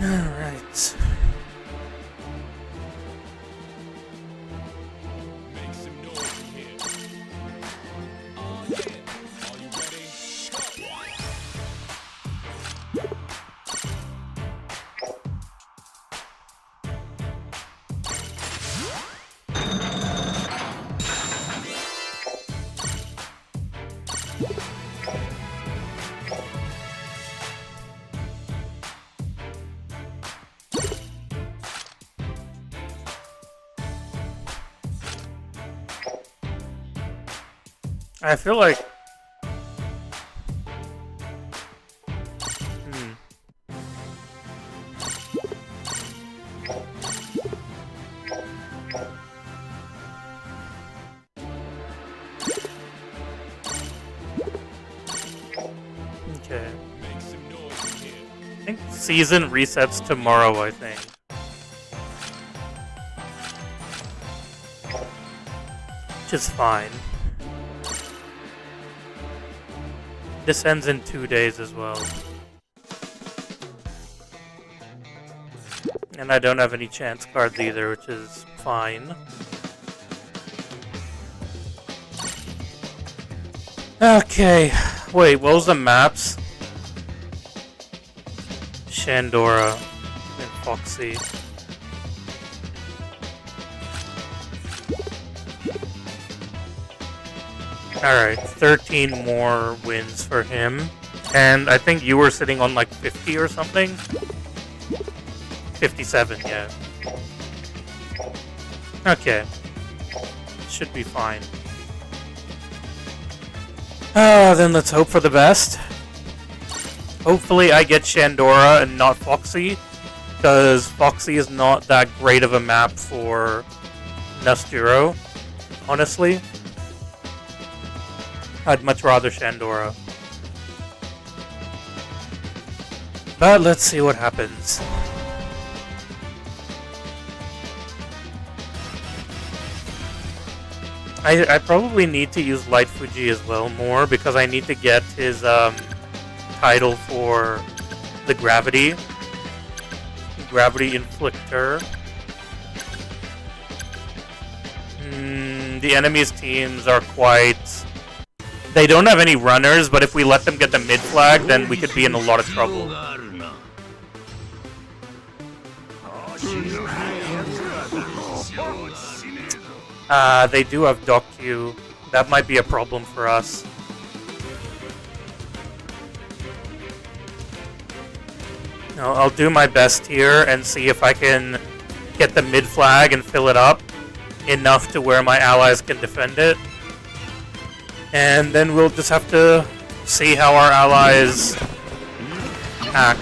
Alright. Make some noise in here. Oh yeah. Are you ready? I feel like... Okay. Make some noise in here. I think season resets tomorrow, I think. Which is fine. This ends in 2 days as well. And I don't have any chance cards either, which is fine. Okay. Wait, what was the maps? Shandora and Foxy. Alright, 13 more wins for him. And I think you were sitting on like 50 or something? 57, yeah. Okay. Should be fine. Then let's hope for the best. Hopefully I get Shandora and not Foxy, because Foxy is not that great of a map for Nasturo, honestly. I'd much rather Shandora. But let's see what happens. I probably need to use Light Fuji as well more, because I need to get his title for the Gravity Inflictor. The enemy's teams are quite... They don't have any runners, but if we let them get the mid flag, then we could be in a lot of trouble. They do have Doku. That might be a problem for us. No, I'll do my best here and see if I can get the mid flag and fill it up enough to where my allies can defend it. And then we'll just have to see how our allies act.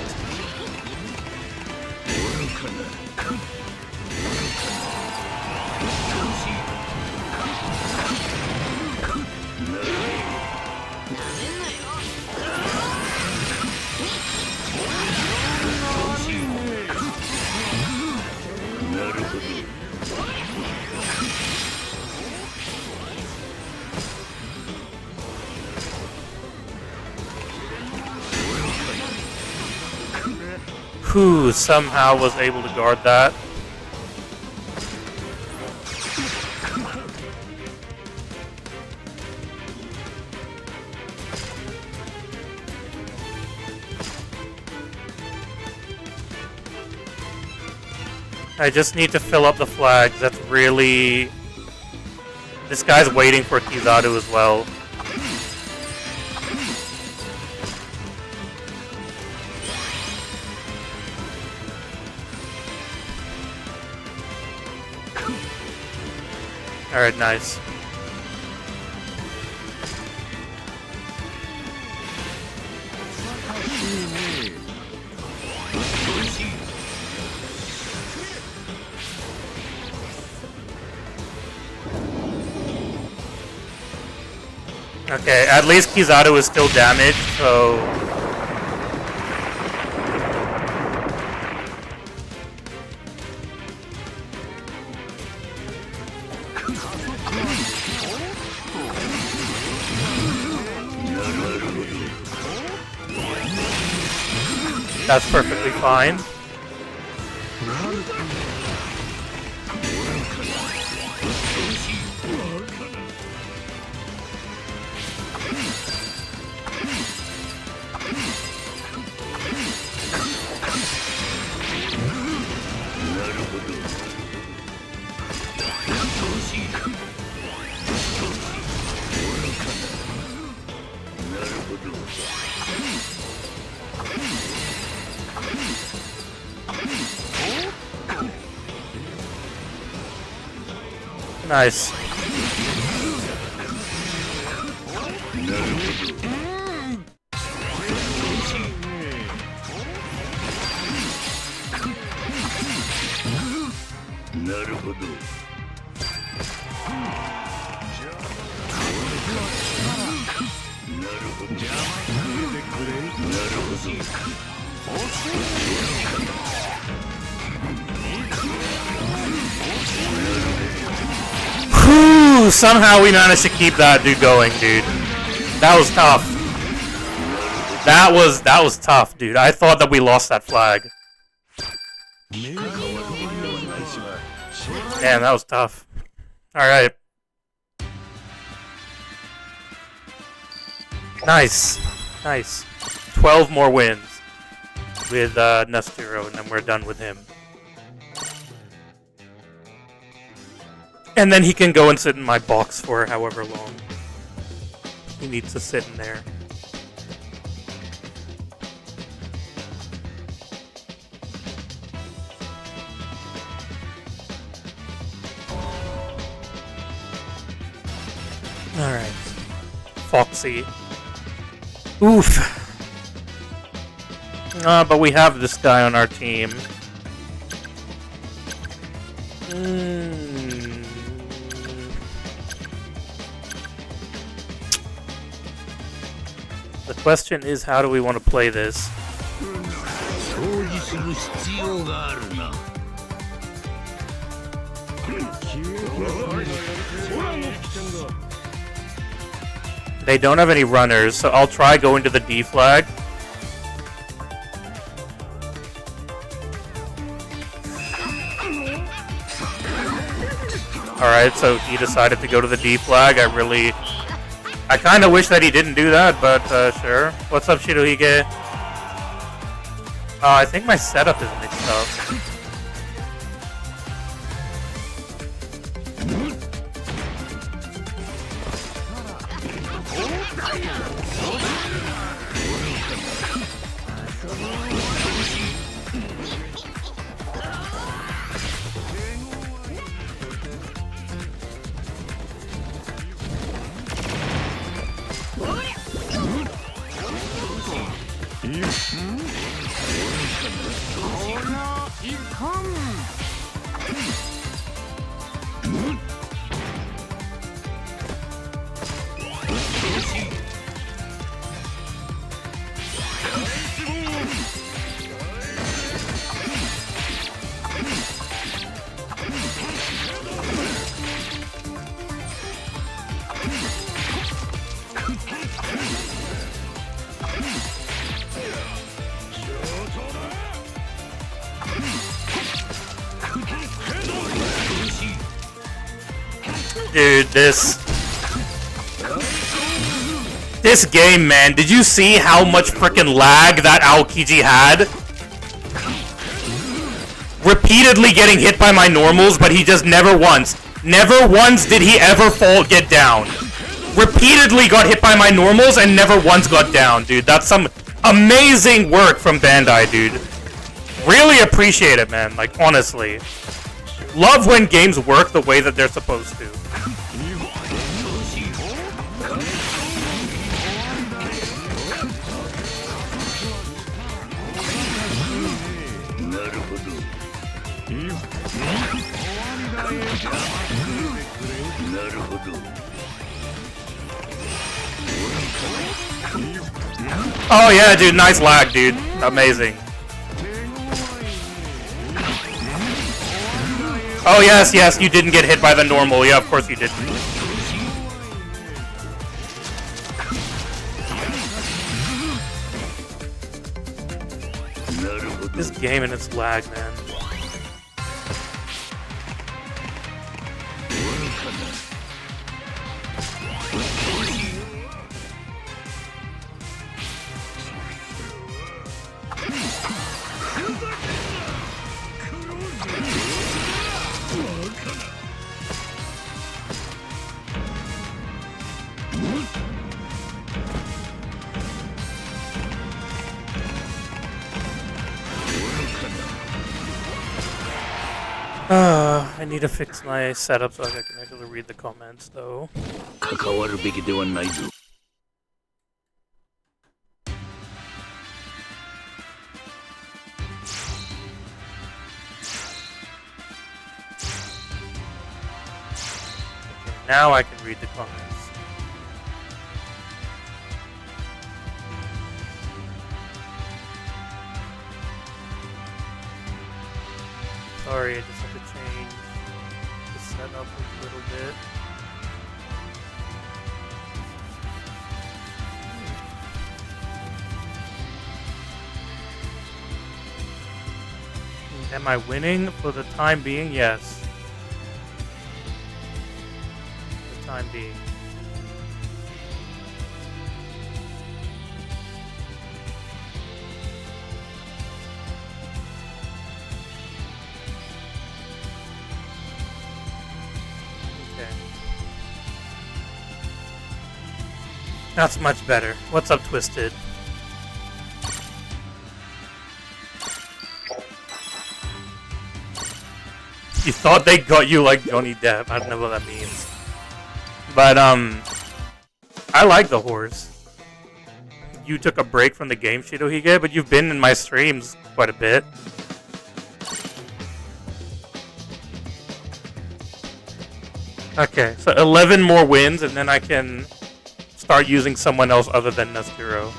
Who somehow was able to guard that. I just need to fill up the flags. That's really... This guy's waiting for Kizaru as well. Alright, nice. Okay, at least Kizaru is still damaged, so... That's perfectly fine. Nice. Whew, somehow we managed to keep that dude going, dude. That was tough. That was tough, dude. I thought that we lost that flag. Damn, that was tough. Alright. Nice. Nice. 12 more wins with Nestero, and then we're done with him. And then he can go and sit in my box for however long he needs to sit in there. Alright. Foxy. Oof. But we have this guy on our team. The question is, how do we want to play this? They don't have any runners, so I'll try going to the D flag. Alright, so he decided to go to the D flag. I kind of wish that he didn't do that, but sure. What's up, Shirohige? I think my setup is mixed up. Dude, this game, man, did you see how much frickin' lag that Aokiji had? Repeatedly getting hit by my normals, but he just never once did he ever get down. Repeatedly got hit by my normals and never once got down, dude. That's some amazing work from Bandai, dude. Really appreciate it, man, like, honestly. Love when games work the way that they're supposed to. Oh yeah, dude, nice lag, dude. Amazing. Oh yes, yes, you didn't get hit by the normal. Yeah, of course you didn't. This game and its lag, man. I need to fix my setup so I can actually read the comments, though. 関わるべきではないぞ。 Now I can read the comments. Sorry, I just have to change the setup a little bit. Am I winning for the time being? Yes. Time being. Okay. That's much better. What's up, Twisted? You thought they got you like Johnny Depp. I don't know what that means. But, I like the horse. You took a break from the game, Shidohige, but you've been in my streams quite a bit. Okay, so 11 more wins, and then I can start using someone else other than Nesturo.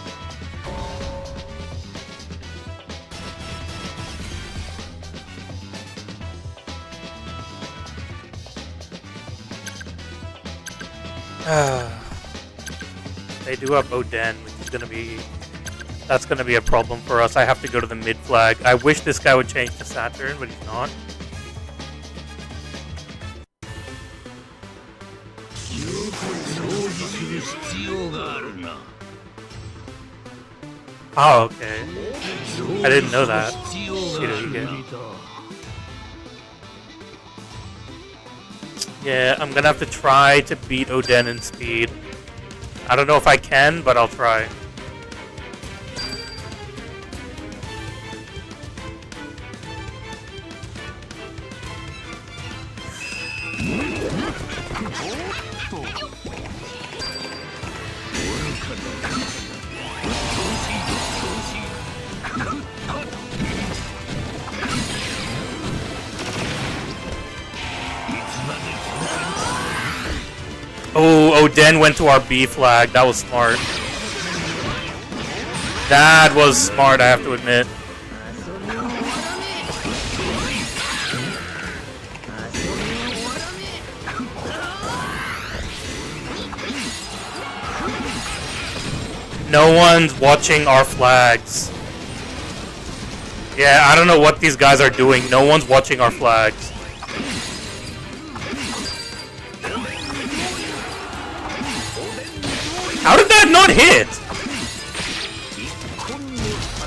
They do have Oden, which is gonna be... That's gonna be a problem for us. I have to go to the mid flag. I wish this guy would change to Saturn, but he's not. Oh, okay. I didn't know that. Yeah, I'm gonna have to try to beat Oden in speed. I don't know if I can, but I'll try. Oh, Oden went to our B flag. That was smart. That was smart, I have to admit. No one's watching our flags. Yeah, I don't know what these guys are doing. No one's watching our flags. How did that not hit?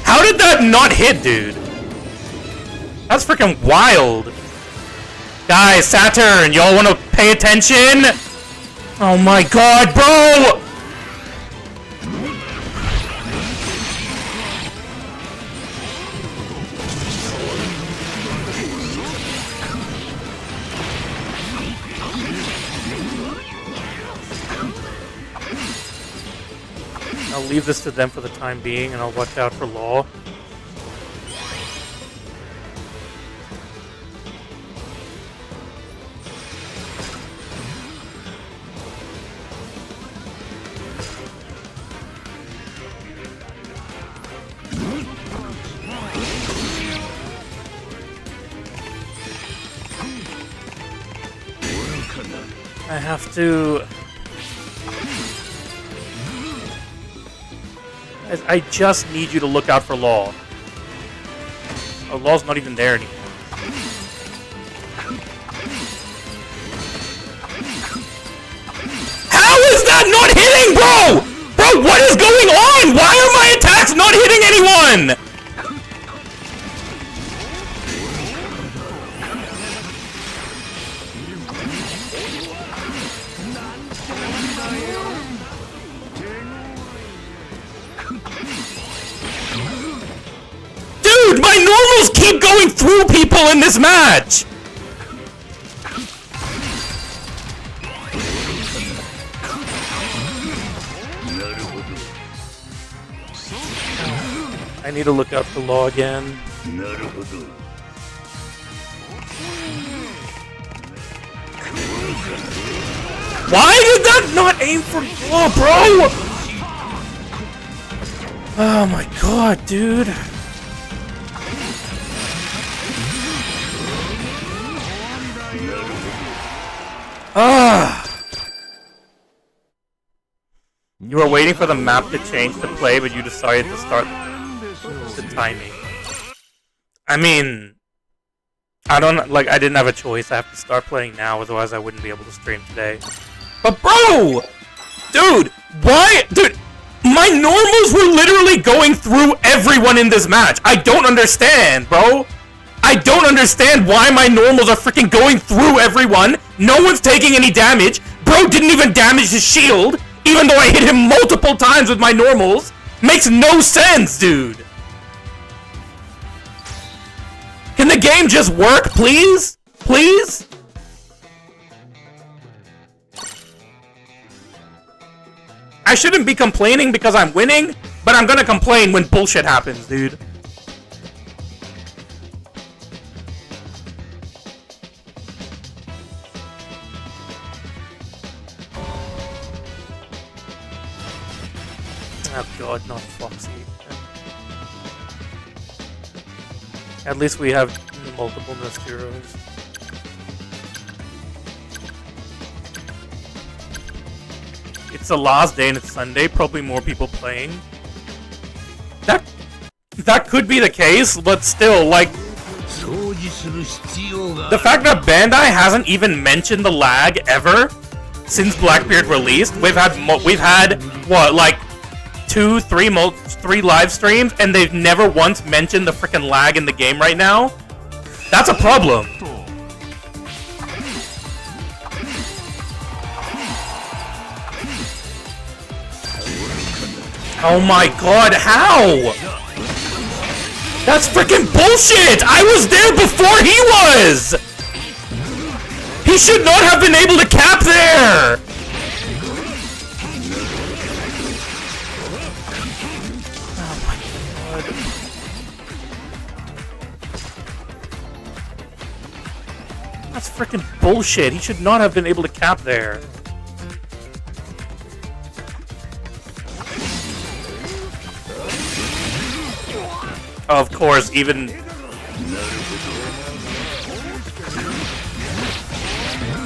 How did that not hit, dude? That's freaking wild. Guys, Saturn, y'all want to pay attention? Oh my god, bro! I'll leave this to them for the time being, and I'll watch out for Law. I have to... I just need you to look out for Law. Oh, Law's not even there anymore. How is that not hitting, bro? Bro, what is going on? Why are my attacks not hitting anyone? Dude, my normals keep going through people in this match! I need to look up the law again. Why did that not aim for law, bro? Oh my god, dude. Ah. You were waiting for the map to change to play, but you decided to start the timing. I mean, I didn't have a choice. I have to start playing now, otherwise I wouldn't be able to stream today. But bro! Dude, why? Dude, my normals were literally going through everyone in this match. I don't understand, bro. I don't understand why my normals are freaking going through everyone. No one's taking any damage. Bro didn't even damage his shield, even though I hit him multiple times with my normals. Makes no sense, dude. Can the game just work, please? Please? I shouldn't be complaining because I'm winning, but I'm gonna complain when bullshit happens, dude. Oh god, not Foxy. At least we have multiple Nosturos. It's the last day and it's Sunday, probably more people playing. That could be the case, but still, like, the fact that Bandai hasn't even mentioned the lag ever since Blackbeard released. We've had what, like 3 live streams, and they've never once mentioned the freaking lag in the game right now. That's a problem. Oh my god, how? That's freaking bullshit! I was there before he was! He should not have been able to cap there! Oh my god. That's freaking bullshit. He should not have been able to cap there. Of course, even...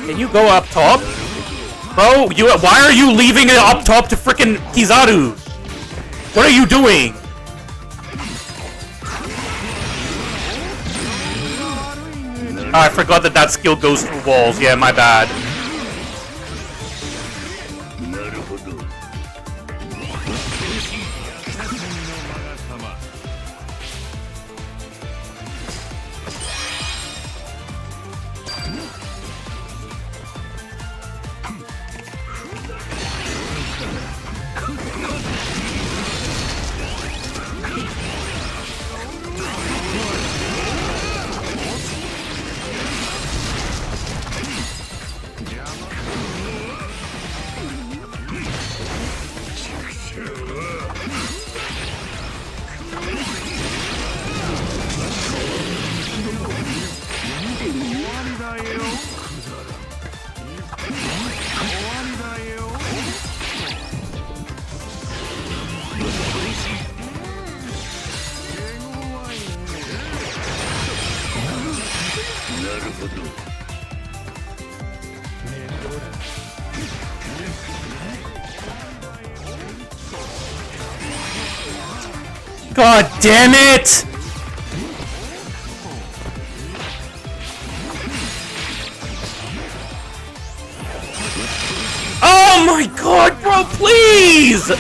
Can you go up top? Bro, why are you leaving it up top to frickin' Kizaru? What are you doing? Oh, I forgot that skill goes through walls. Yeah, my bad. God damn it! Oh my god, bro, please!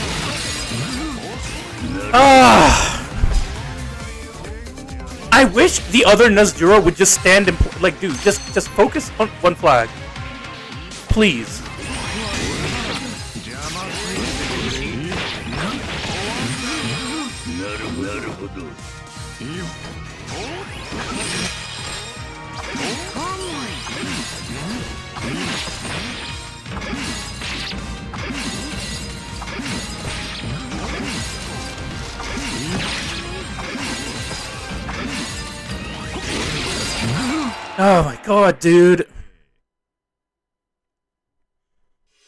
I wish the other Nazjuro would just stand and like, dude, just focus on one flag. Please. Oh my god, dude.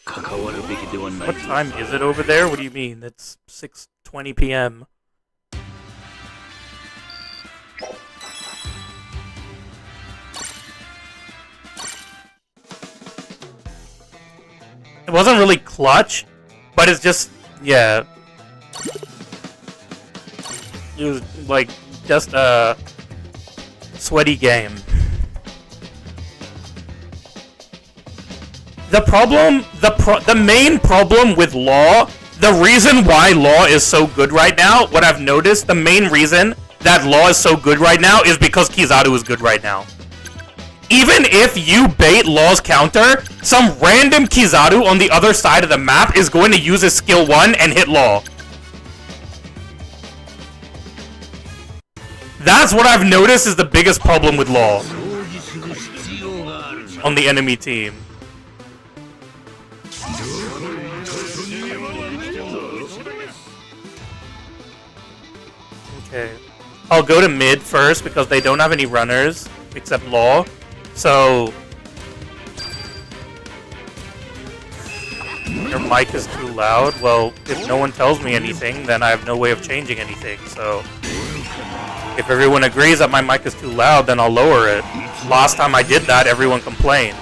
What time is it over there? What do you mean? It's 6:20 p.m. It wasn't really clutch, but it's just, yeah. It was like just a sweaty game. The main problem with Law, the reason why Law is so good right now, what I've noticed, the main reason that Law is so good right now is because Kizaru is good right now. Even if you bait Law's counter, some random Kizaru on the other side of the map is going to use his skill 1 and hit Law. That's what I've noticed is the biggest problem with Law on the enemy team. Okay. I'll go to mid first because they don't have any runners except Law. So your mic is too loud. Well, if no one tells me anything, then I have no way of changing anything. So if everyone agrees that my mic is too loud, then I'll lower it. Last time I did that, everyone complained.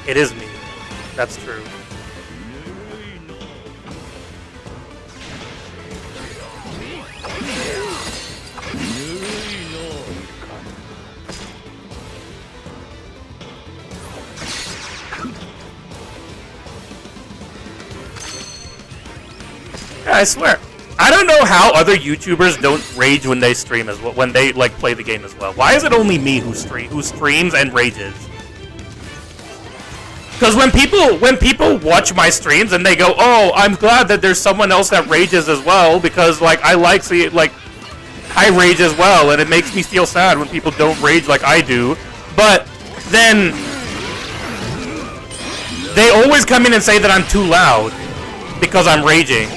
It is me. That's true. I swear, I don't know how other YouTubers don't rage when they stream as well, when they like play the game as well. Why is it only me who streams and rages? Because when people watch my streams and they go, "Oh, I'm glad that there's someone else that rages as well," because like I like see like I rage as well, and it makes me feel sad when people don't rage like I do. But then they always come in and say that I'm too loud because I'm raging.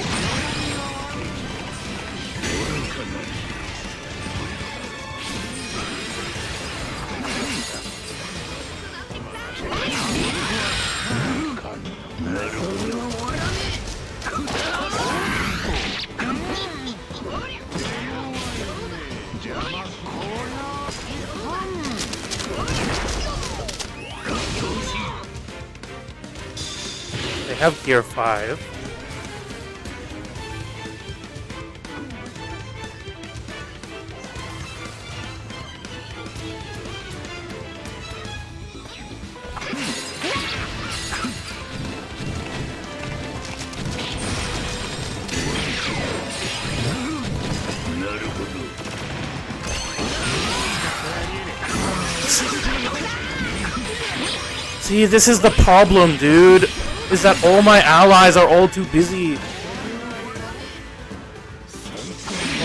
They have gear 5. See, this is the problem, dude. Is that all my allies are all too busy.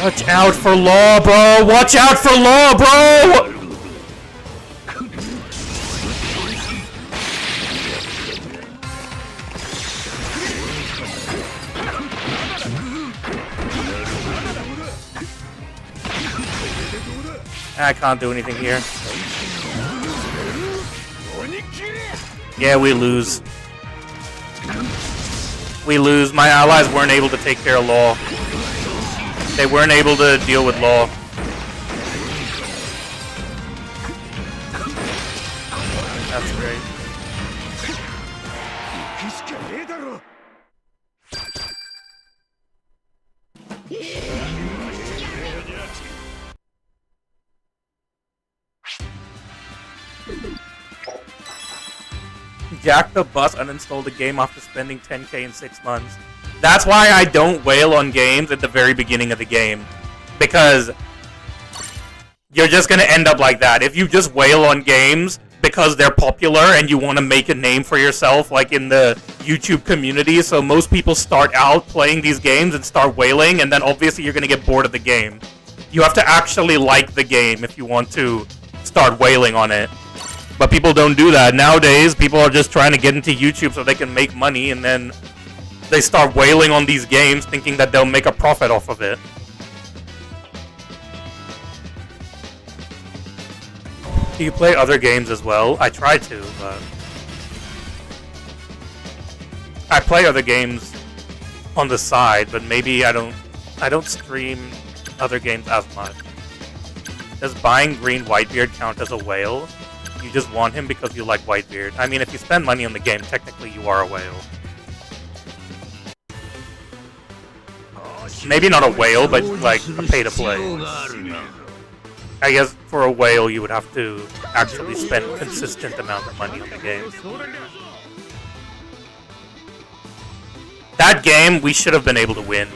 Watch out for Law, bro! Watch out for Law, bro! I can't do anything here. Yeah, we lose. We lose. My allies weren't able to take care of Law. They weren't able to deal with Law. That's great. Jack the Bus uninstalled the game after spending 10k in 6 months. That's why I don't wail on games at the very beginning of the game. Because you're just going to end up like that. If you just wail on games because they're popular and you want to make a name for yourself, like in the YouTube community, so most people start out playing these games and start wailing, and then obviously you're going to get bored of the game. You have to actually like the game if you want to start wailing on it. But people don't do that. Nowadays, people are just trying to get into YouTube so they can make money, and then they start wailing on these games thinking that they'll make a profit off of it. Do you play other games as well? I try to, but I play other games on the side, but maybe I don't stream other games as much. Does buying Green Whitebeard count as a whale? You just want him because you like Whitebeard. I mean, if you spend money on the game, technically you are a whale. Maybe not a whale, but like a pay-to-play. I guess for a whale, you would have to actually spend a consistent amount of money on the game. That game, we should have been able to win.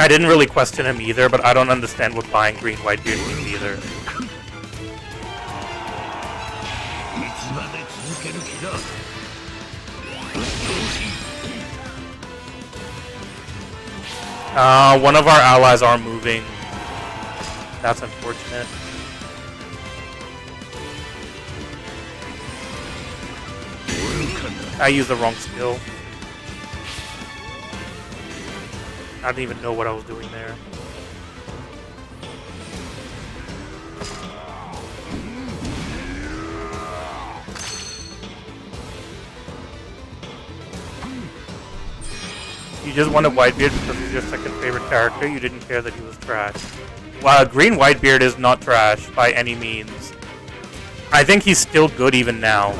I didn't really question him either, but I don't understand what buying Green Whitebeard means either. One of our allies are moving. That's unfortunate. I used the wrong skill. I didn't even know what I was doing there. You just wanted Whitebeard because he's your second favorite character. You didn't care that he was trash. Wow, Green Whitebeard is not trash by any means. I think he's still good even now.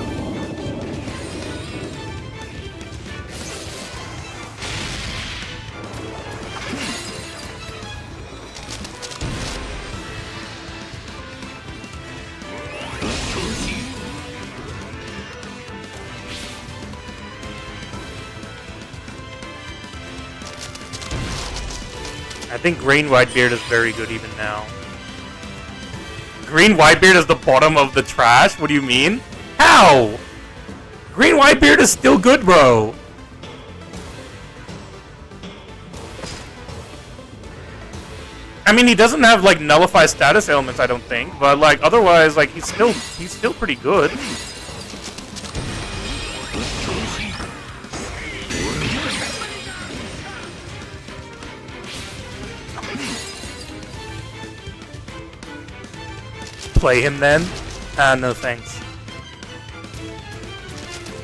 I think Green Whitebeard is very good even now. Green Whitebeard is the bottom of the trash? What do you mean? How? Green Whitebeard is still good, bro. I mean, he doesn't have like nullify status ailments, I don't think, but like otherwise, like he's still pretty good. Play him then? No thanks.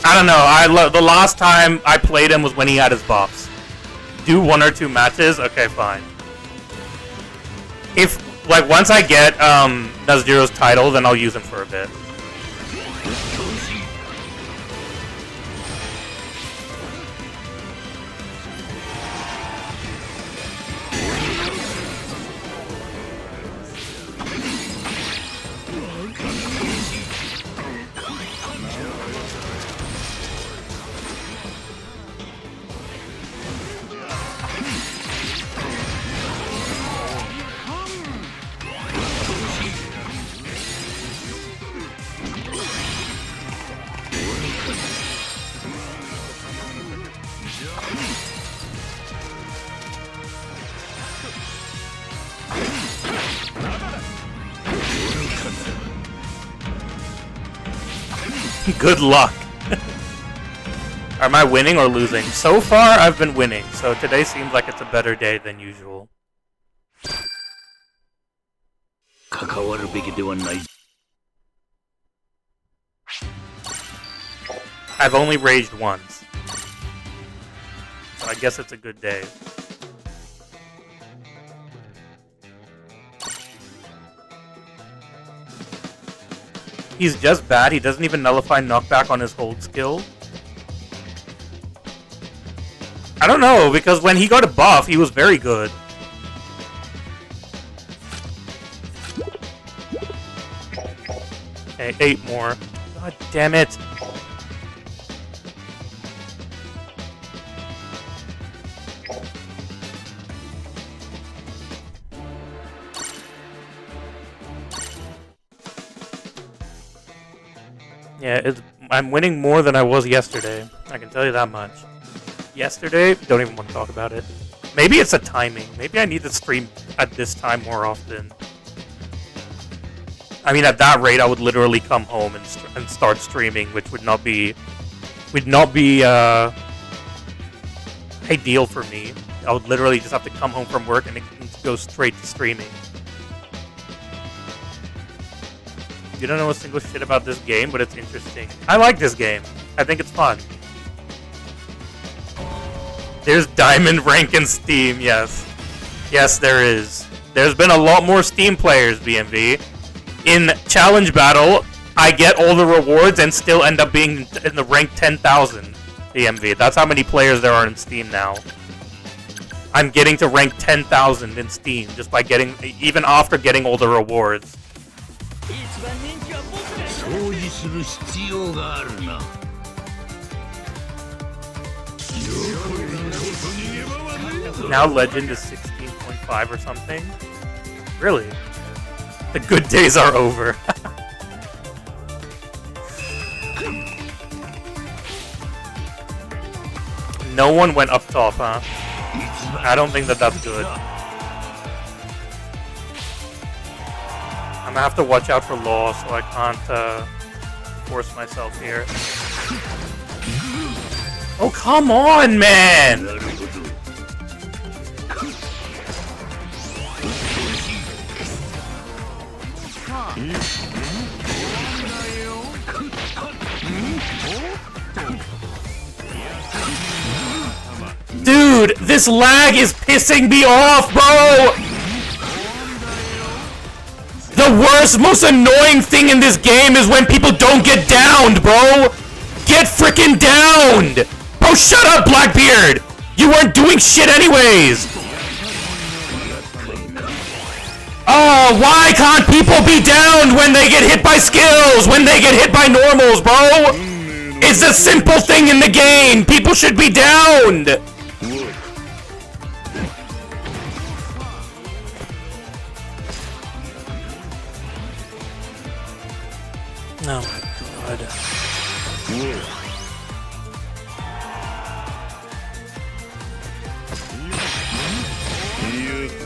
I don't know. The last time I played him was when he had his buffs. Do 1 or 2 matches? Okay, fine. If like once I get Nazuro's title, then I'll use him for a bit. Good luck. Am I winning or losing? So far, I've been winning, so today seems like it's a better day than usual. I've only raged once, so I guess it's a good day. He's just bad. He doesn't even nullify knockback on his hold skill. I don't know, because when he got a buff, he was very good. Okay, 8 more. God damn it. Yeah, I'm winning more than I was yesterday. I can tell you that much. yesterday. Don't even want to talk about it. Maybe it's a timing. Maybe I need to stream at this time more often. I mean, at that rate, I would literally come home and start streaming, which would not be ideal for me. I would literally just have to come home from work and go straight to streaming. You don't know a single shit about this game, but it's interesting. I like this game. I think it's fun. There's Diamond rank in Steam, yes. Yes, there is. There's been a lot more Steam players, BMV. In Challenge Battle, I get all the rewards and still end up being in the rank 10,000, BMV. That's how many players there are in Steam now. I'm getting to rank 10,000 in Steam just by getting, even after getting all the rewards. Now Legend is 16.5 or something? Really? The good days are over. No one went up top, huh? I don't think that's good. I'm gonna have to watch out for law, so I can't force myself here. Oh, come on, man! Dude, this lag is pissing me off, bro! The worst, most annoying thing in this game is when people don't get downed, bro! Get freaking downed! Bro, shut up, Blackbeard! You weren't doing shit anyways! Oh, why can't people be downed when they get hit by skills? When they get hit by normals, bro? It's a simple thing in the game! People should be downed! Oh my god.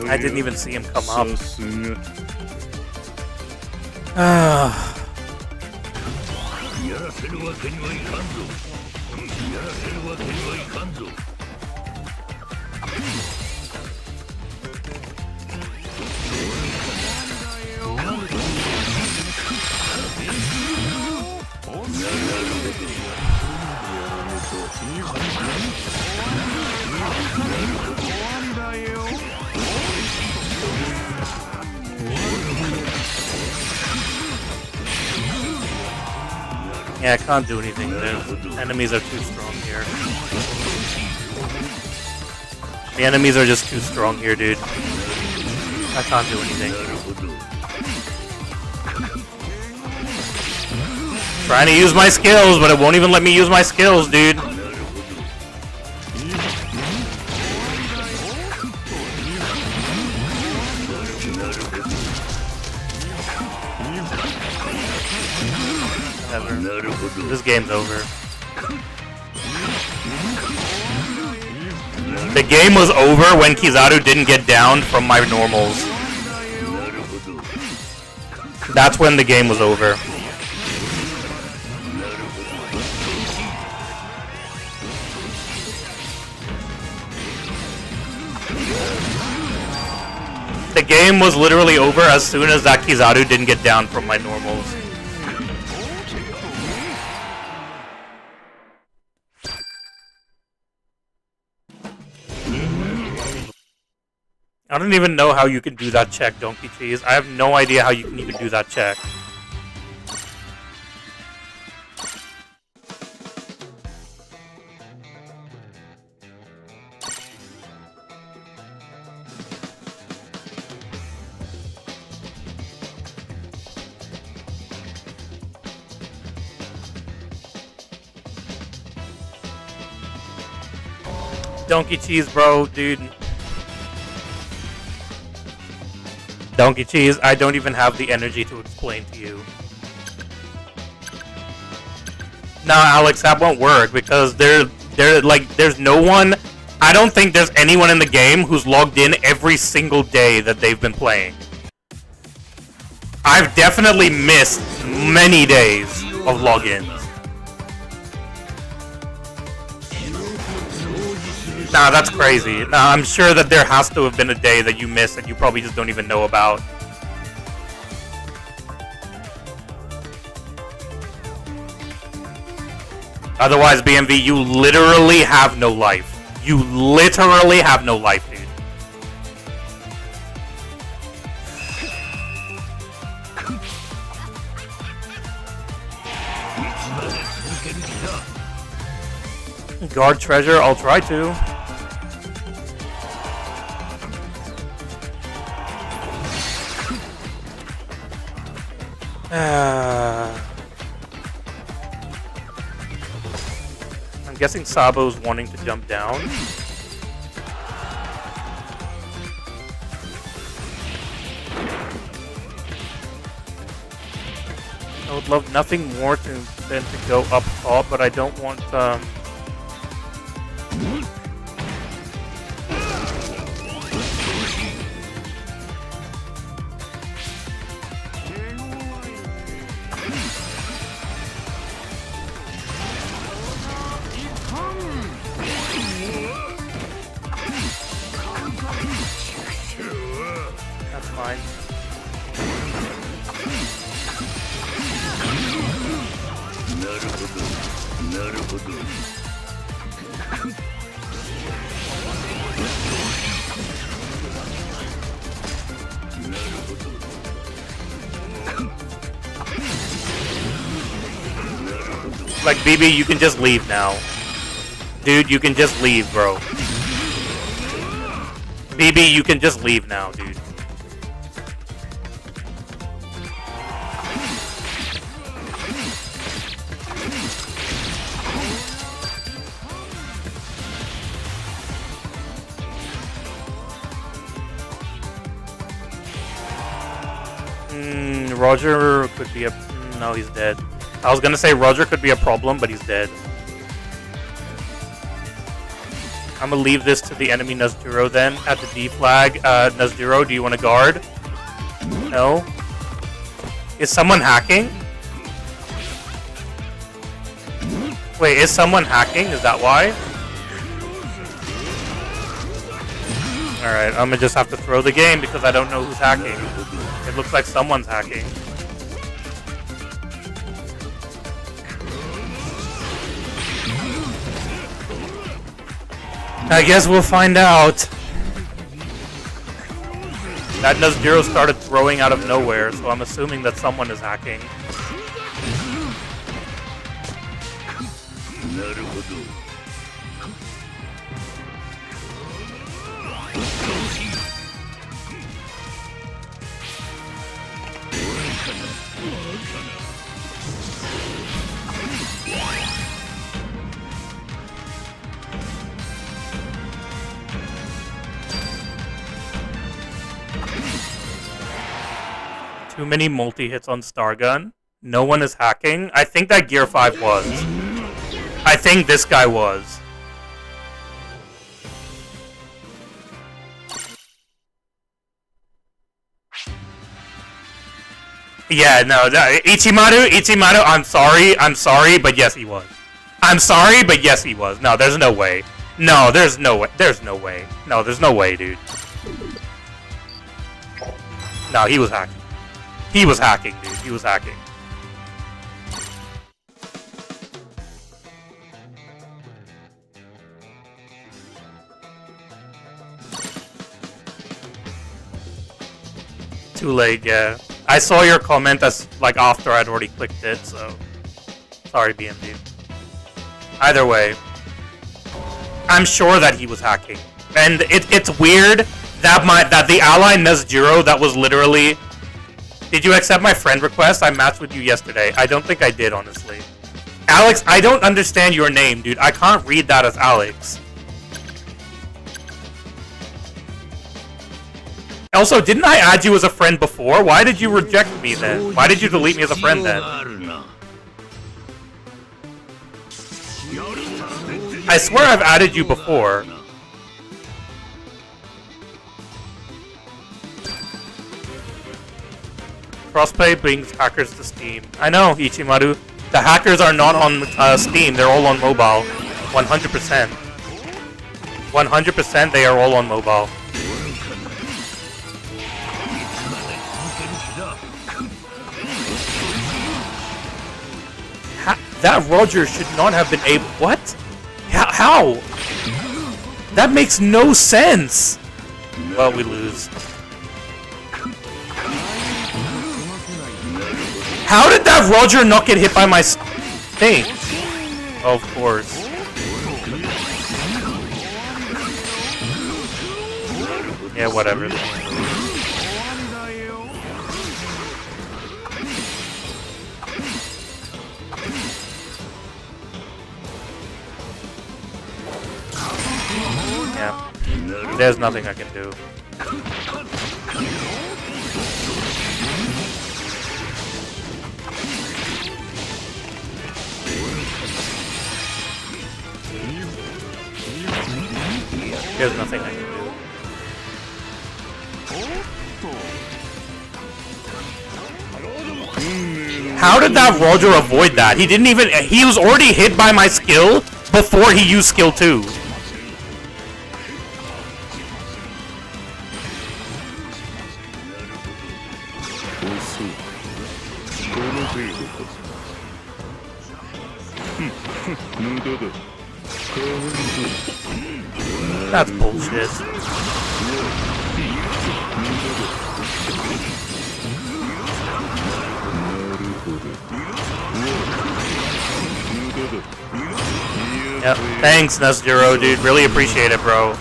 I didn't even see him come up. Yeah, I can't do anything. The enemies are too strong here. The enemies are just too strong here, dude. I can't do anything. Trying to use my skills, but it won't even let me use my skills, dude. This game's over. The game was over when Kizaru didn't get down from my normals. That's when the game was over. The game was literally over as soon as that Kizaru didn't get down from my normals. I don't even know how you can do that check, Donkey Cheese. I have no idea how you can even do that check. Donkey Cheese, bro, dude. Donkey Cheese, I don't even have the energy to explain to you. Nah, Alex, that won't work because there There's no one. I don't think there's anyone in the game who's logged in every single day that they've been playing. I've definitely missed many days of logins. Nah, that's crazy. Nah, I'm sure that there has to have been a day that you missed that you probably just don't even know about. Otherwise, BMV, you literally have no life. You literally have no life, dude. Guard treasure, I'll try to. I'm guessing Sabo's wanting to jump down. I would love nothing more than to go up top, but I don't want that's fine. Like, BB, you can just leave now. Dude, you can just leave, bro. BB, you can just leave now, dude. Roger could be a... No, he's dead. I was gonna say Roger could be a problem, but he's dead. I'm gonna leave this to the enemy Nazjuro then. At the D flag, Nazjuro, do you want to guard? No? Is someone hacking? Wait, is someone hacking? Is that why? Alright, I'm gonna just have to throw the game because I don't know who's hacking. It looks like someone's hacking. I guess we'll find out. That Nazjuro started throwing out of nowhere, so I'm assuming that someone is hacking. Too many multi-hits on Stargun. No one is hacking. I think that Gear 5 was. I think this guy was. Yeah, no, Ichimaru, I'm sorry, but yes, he was. I'm sorry, but yes, he was. No, there's no way. No, there's no way. There's no way. No, there's no way, dude. No, he was hacking. He was hacking, dude. He was hacking. Too late, yeah. I saw your comment as, like, after I'd already clicked it, so... Sorry, BMD. Either way. I'm sure that he was hacking. And it's weird that the ally Nazjuro that was literally... Did you accept my friend request? I matched with you yesterday. I don't think I did, honestly. Alex, I don't understand your name, dude. I can't read that as Alex. Also, didn't I add you as a friend before? Why did you reject me then? Why did you delete me as a friend then? I swear I've added you before. Crossplay brings hackers to Steam. I know, Ichimaru. The hackers are not on Steam, they're all on mobile. 100%. 100% they are all on mobile. That Roger should not have been able... What? How? That makes no sense! Well, we lose. How did that Roger not get hit by my thing? Of course. Yeah, whatever. Yeah. There's nothing I can do. There's nothing I can do. How did that Roger avoid that? He didn't even... He was already hit by my skill before he used skill 2. That's bullshit. Yep. Thanks, Nesjiro, dude. Really appreciate it, bro.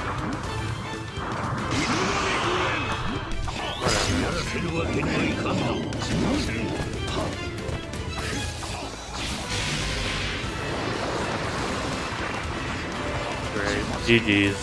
Great. GG's.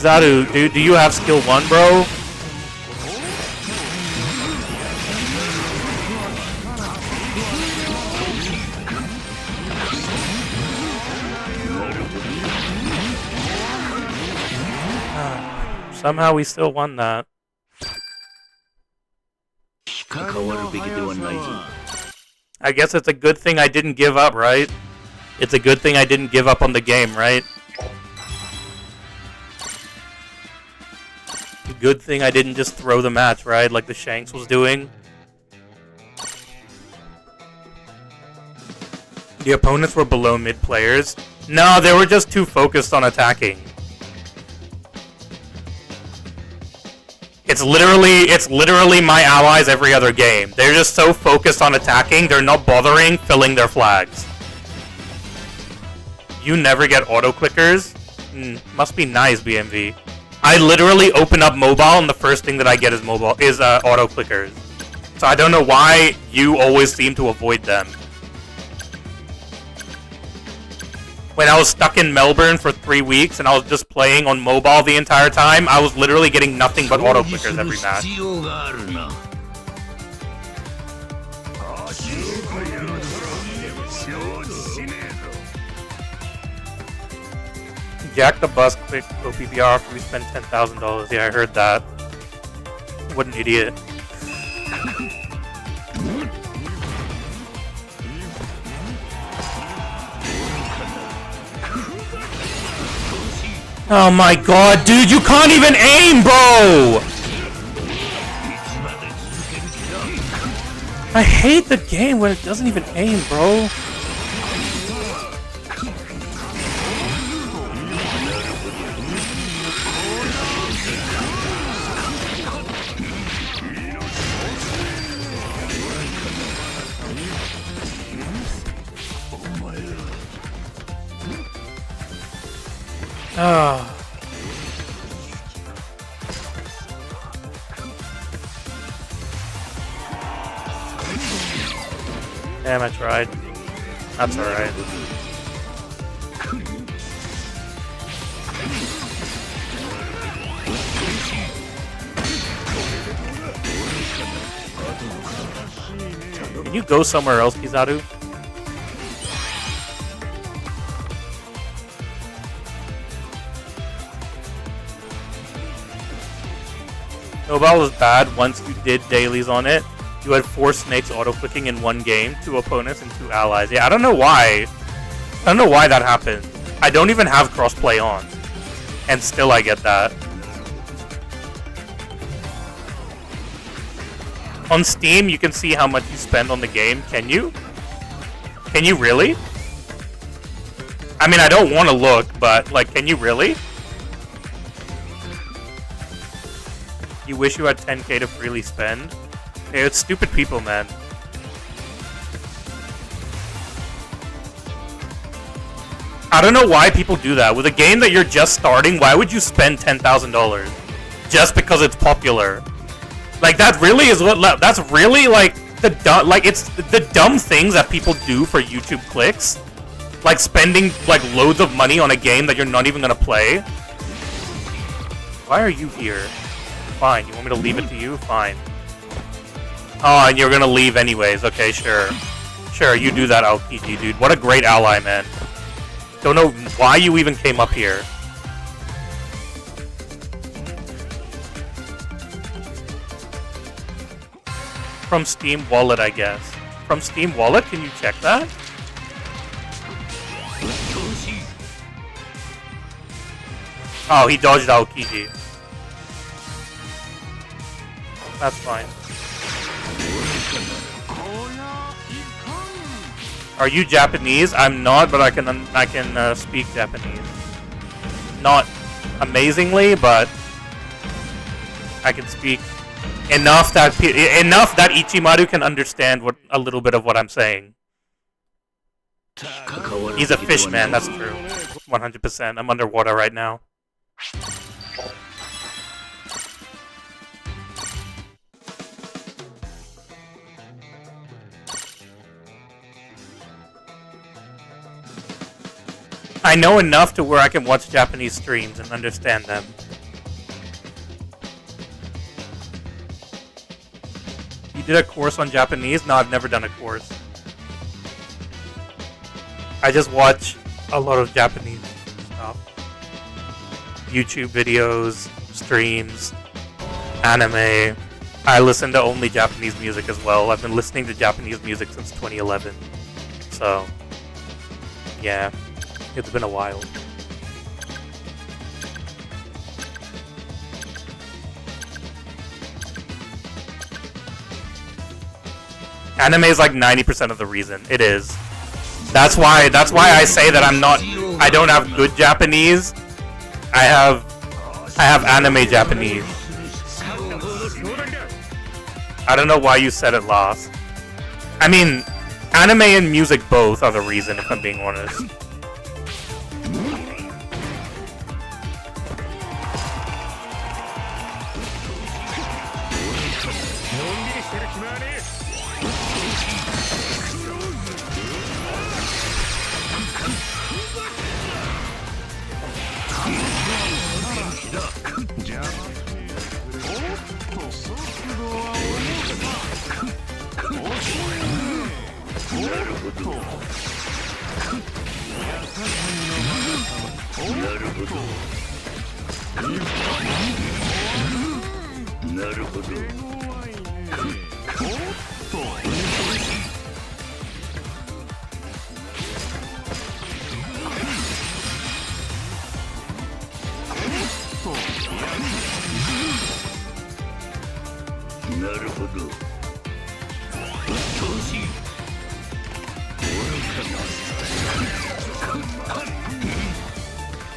Kizaru, do you have skill 1, bro? Somehow we still won that. I guess it's a good thing I didn't give up, right? It's a good thing I didn't give up on the game, right? Good thing I didn't just throw the match, right? Like the Shanks was doing. The opponents were below mid players. No, they were just too focused on attacking. It's literally my allies every other game. They're just so focused on attacking, they're not bothering filling their flags. You never get auto clickers? Must be nice, BMV. I literally open up mobile and the first thing that I get is auto clickers. So I don't know why you always seem to avoid them. When I was stuck in Melbourne for 3 weeks and I was just playing on mobile the entire time, I was literally getting nothing but auto clickers every match. Jack the Bus quick OPBR after we spend $10,000. Yeah, I heard that. What an idiot. Oh my god, dude, you can't even aim, bro! I hate the game when it doesn't even aim, bro. Oh. Damn, I tried. That's alright. Can you go somewhere else, Kizaru? Snowball was bad once you did dailies on it. You had 4 snakes auto-clicking in one game, 2 opponents and 2 allies. Yeah, I don't know why. I don't know why that happened. I don't even have crossplay on. And still I get that. On Steam, you can see how much you spend on the game. Can you? Can you really? I mean, I don't want to look, but, like, can you really? You wish you had 10k to freely spend? Hey, it's stupid people, man. I don't know why people do that. With a game that you're just starting, why would you spend $10,000? Just because it's popular? Like, that really is what... That's really, like, the dumb... Like, it's the dumb things that people do for YouTube clicks. Like, spending, like, loads of money on a game that you're not even gonna play. Why are you here? Fine, you want me to leave it to you? Fine. Oh, and you're gonna leave anyways. Okay, sure. Sure, you do that, Aokiji, dude. What a great ally, man. Don't know why you even came up here. From Steam Wallet, I guess. From Steam Wallet? Can you check that? Oh, he dodged Aokiji. That's fine. Are you Japanese? I'm not, but I can speak Japanese. Not amazingly, but I can speak enough that Ichimaru can understand a little bit of what I'm saying. He's a fish man, that's true. 100%. I'm underwater right now. I know enough to where I can watch Japanese streams and understand them. You did a course on Japanese? No, I've never done a course. I just watch a lot of Japanese stuff. YouTube videos, streams, anime. I listen to only Japanese music as well. I've been listening to Japanese music since 2011. So, yeah. It's been a while. Anime is like 90% of the reason. It is. That's why I say that I don't have good Japanese. I have anime Japanese. I don't know why you said it last. I mean, anime and music both are the reason, if I'm being honest.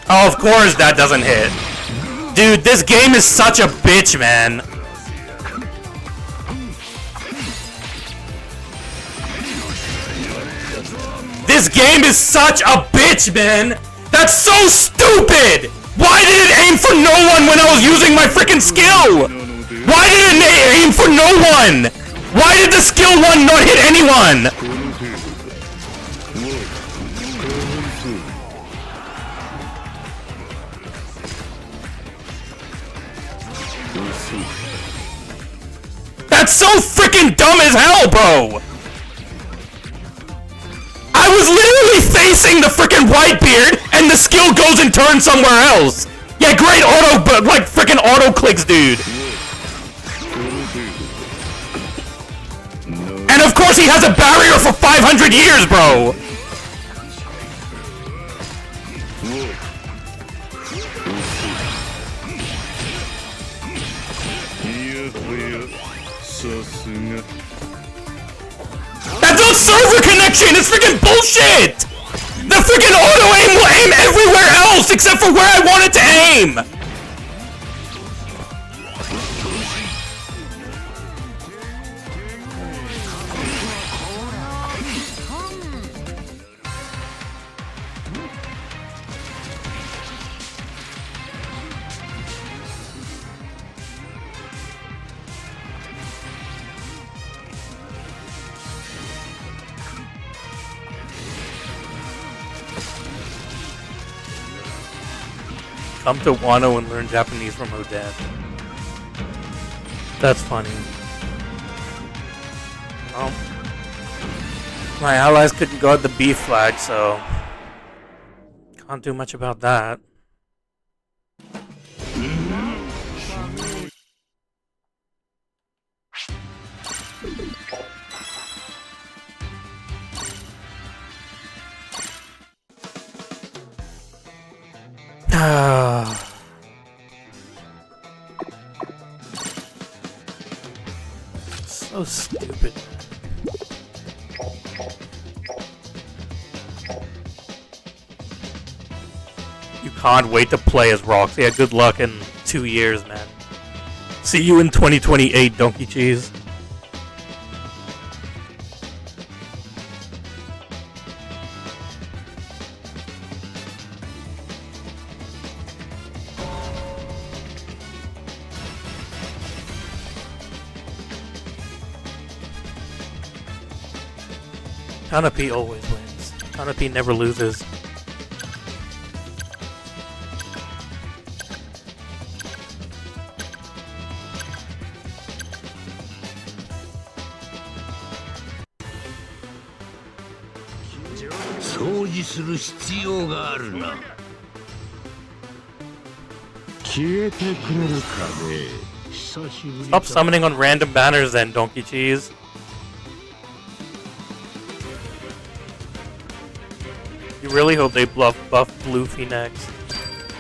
Oh, of course that doesn't hit. Dude, this game is such a bitch, man. This game is such a bitch, man. That's so stupid! Why did it aim for no one when I was using my freaking skill? Why did it aim for no one? Why did the skill one not hit anyone? That's so freaking dumb as hell, bro! I was literally facing the freaking Whitebeard, and the skill goes and turns somewhere else! Yeah, great auto, but like freaking auto clicks, dude! And of course he has a barrier for 500 years, bro! That's not server connection! It's freaking bullshit! The freaking auto aim will aim everywhere else except for where I want it to aim! Come to Wano and learn Japanese from Odette. That's funny. Well, my allies couldn't guard the B flag, so can't do much about that. So stupid. You can't wait to play as Rox. Yeah, good luck in 2 years, man. See you in 2028, Donkey Cheese. Kanapi always wins. Kanapi never loses. Stop summoning on random banners then, Donkey Cheese. You really hope they buff Luffy next.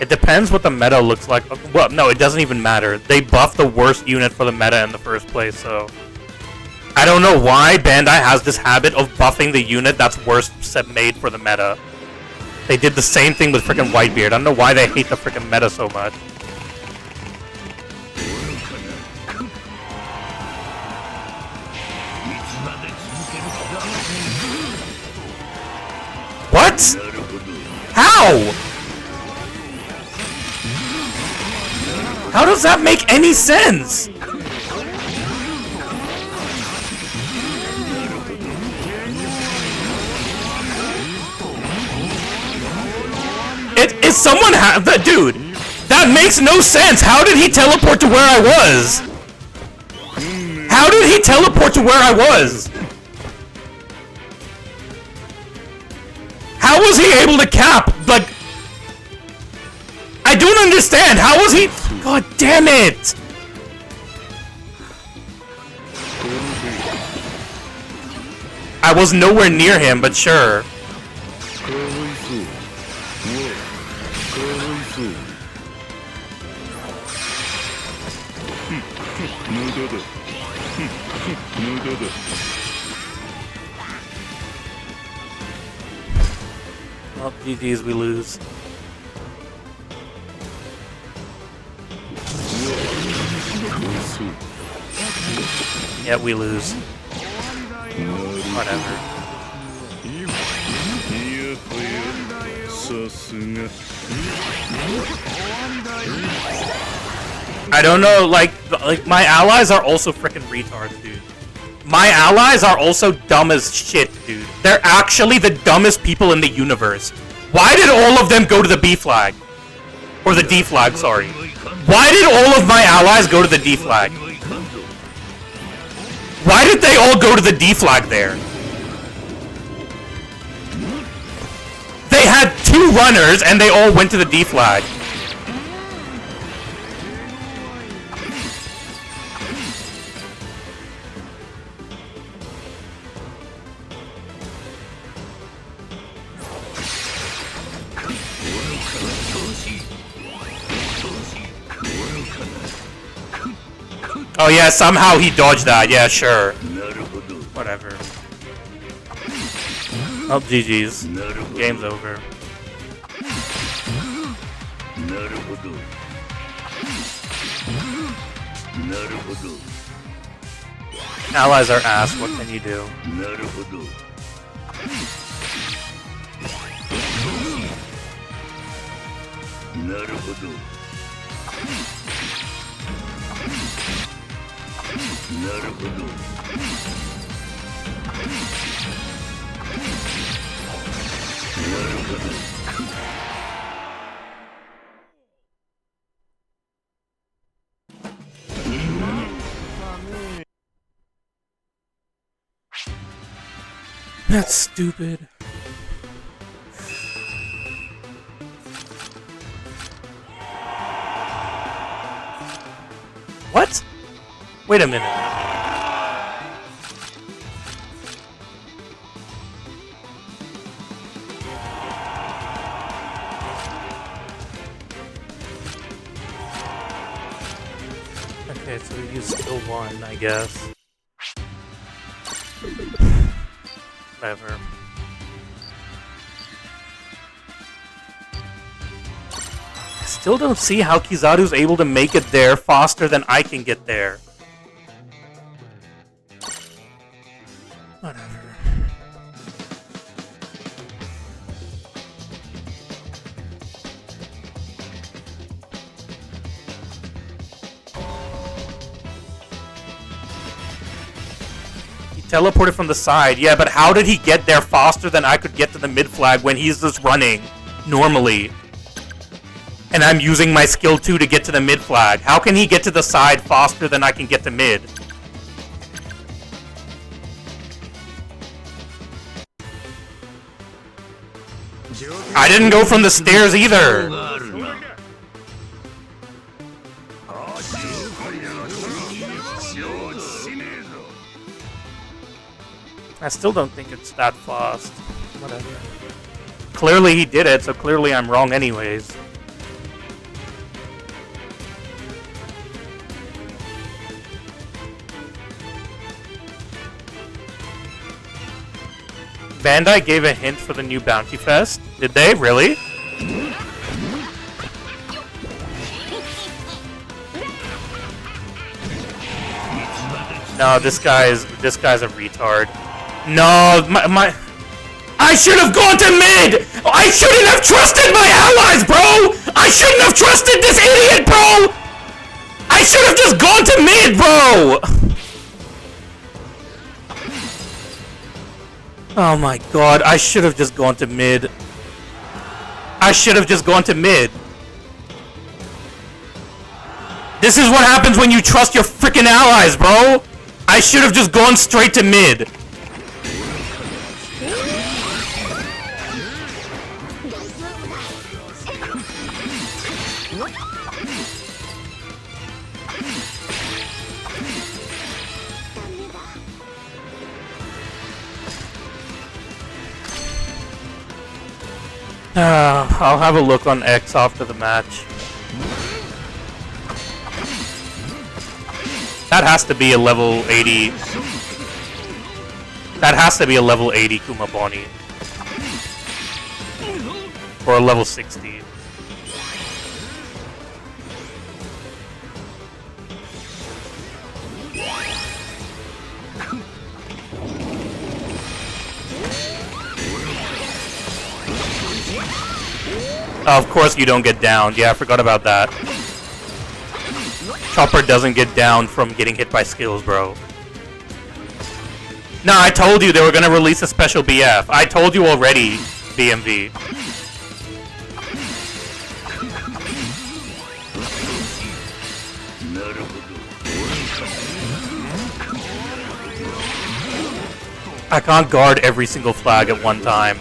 It depends what the meta looks like. Well, no, it doesn't even matter. They buffed the worst unit for the meta in the first place, so... I don't know why Bandai has this habit of buffing the unit that's worst made for the meta. They did the same thing with freaking Whitebeard. I don't know why they hate the freaking meta so much. What? How? How does that make any sense? If someone that dude, that makes no sense. How did he teleport to where I was? How did he teleport to where I was? How was he able to cap? Like, I don't understand. How was he? God damn it! I was nowhere near him, but sure. Well, GG's, we lose. Yeah, we lose. Whatever. I don't know, like my allies are also freaking retards, dude. My allies are also dumb as shit, dude. They're actually the dumbest people in the universe. Why did all of them go to the B flag? Or the D flag, sorry. Why did all of my allies go to the D flag? Why did they all go to the D flag there? They had 2 runners and they all went to the D flag. Oh yeah, somehow he dodged that. Yeah, sure. Whatever. Oh, GG's. Game's over. Allies are ass, what can you do? That's stupid. What? Wait a minute. Okay, so you still won, I guess. Whatever. I still don't see how Kizaru's able to make it there faster than I can get there. Whatever. Teleported from the side. Yeah, but how did he get there faster than I could get to the mid flag when he's just running normally? And I'm using my skill 2 to get to the mid flag. How can he get to the side faster than I can get to mid? I didn't go from the stairs either. I still don't think it's that fast. Whatever. Clearly he did it, so clearly I'm wrong anyways. Bandai gave a hint for the new Bounty Fest. Did they? Really? No, this guy's a retard. No, my I should have gone to mid! I shouldn't have trusted my allies, bro! I shouldn't have trusted this idiot, bro! I should have just gone to mid, bro! Oh my god, I should have just gone to mid. I should have just gone to mid. This is what happens when you trust your freaking allies, bro! I should have just gone straight to mid. I'll have a look on X after the match. That has to be a level 80. That has to be a level 80 Kumaboni. Or a level 60. Of course you don't get downed. Yeah, I forgot about that. Chopper doesn't get downed from getting hit by skills, bro. Nah, I told you they were gonna release a special BF. I told you already, BMV. I can't guard every single flag at one time.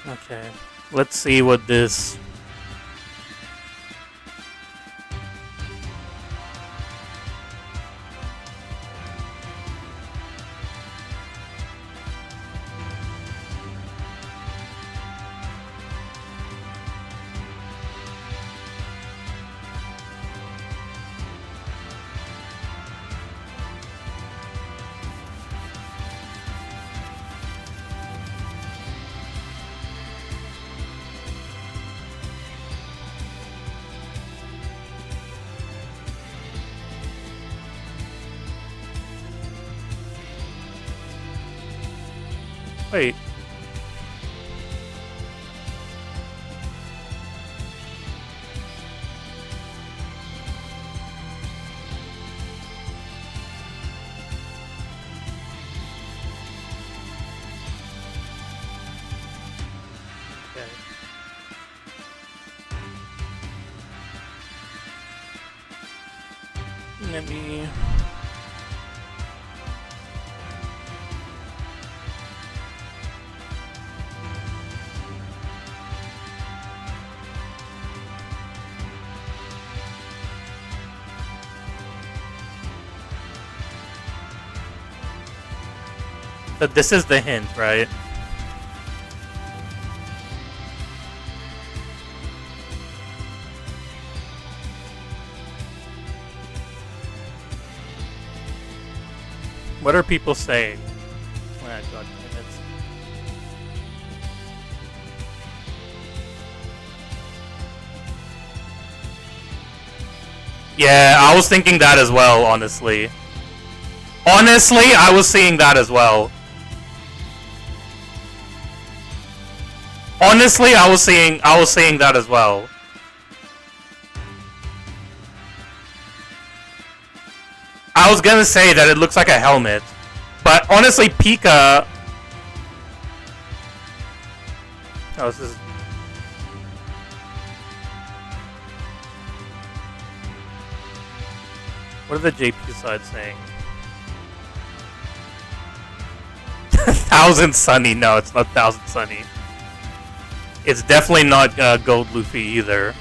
Okay, let's see what this... Wait. Okay. Let me... But this is the hint, right? What are people saying? Oh, God, minutes. Yeah, I was thinking that as well, honestly. Honestly, I was seeing that as well. Honestly, I was seeing that as well. I was gonna say that it looks like a helmet, but honestly, Pika. Oh, this is. What are the JP side saying? Thousand Sunny. No, it's not Thousand Sunny. It's definitely not Gold Luffy either.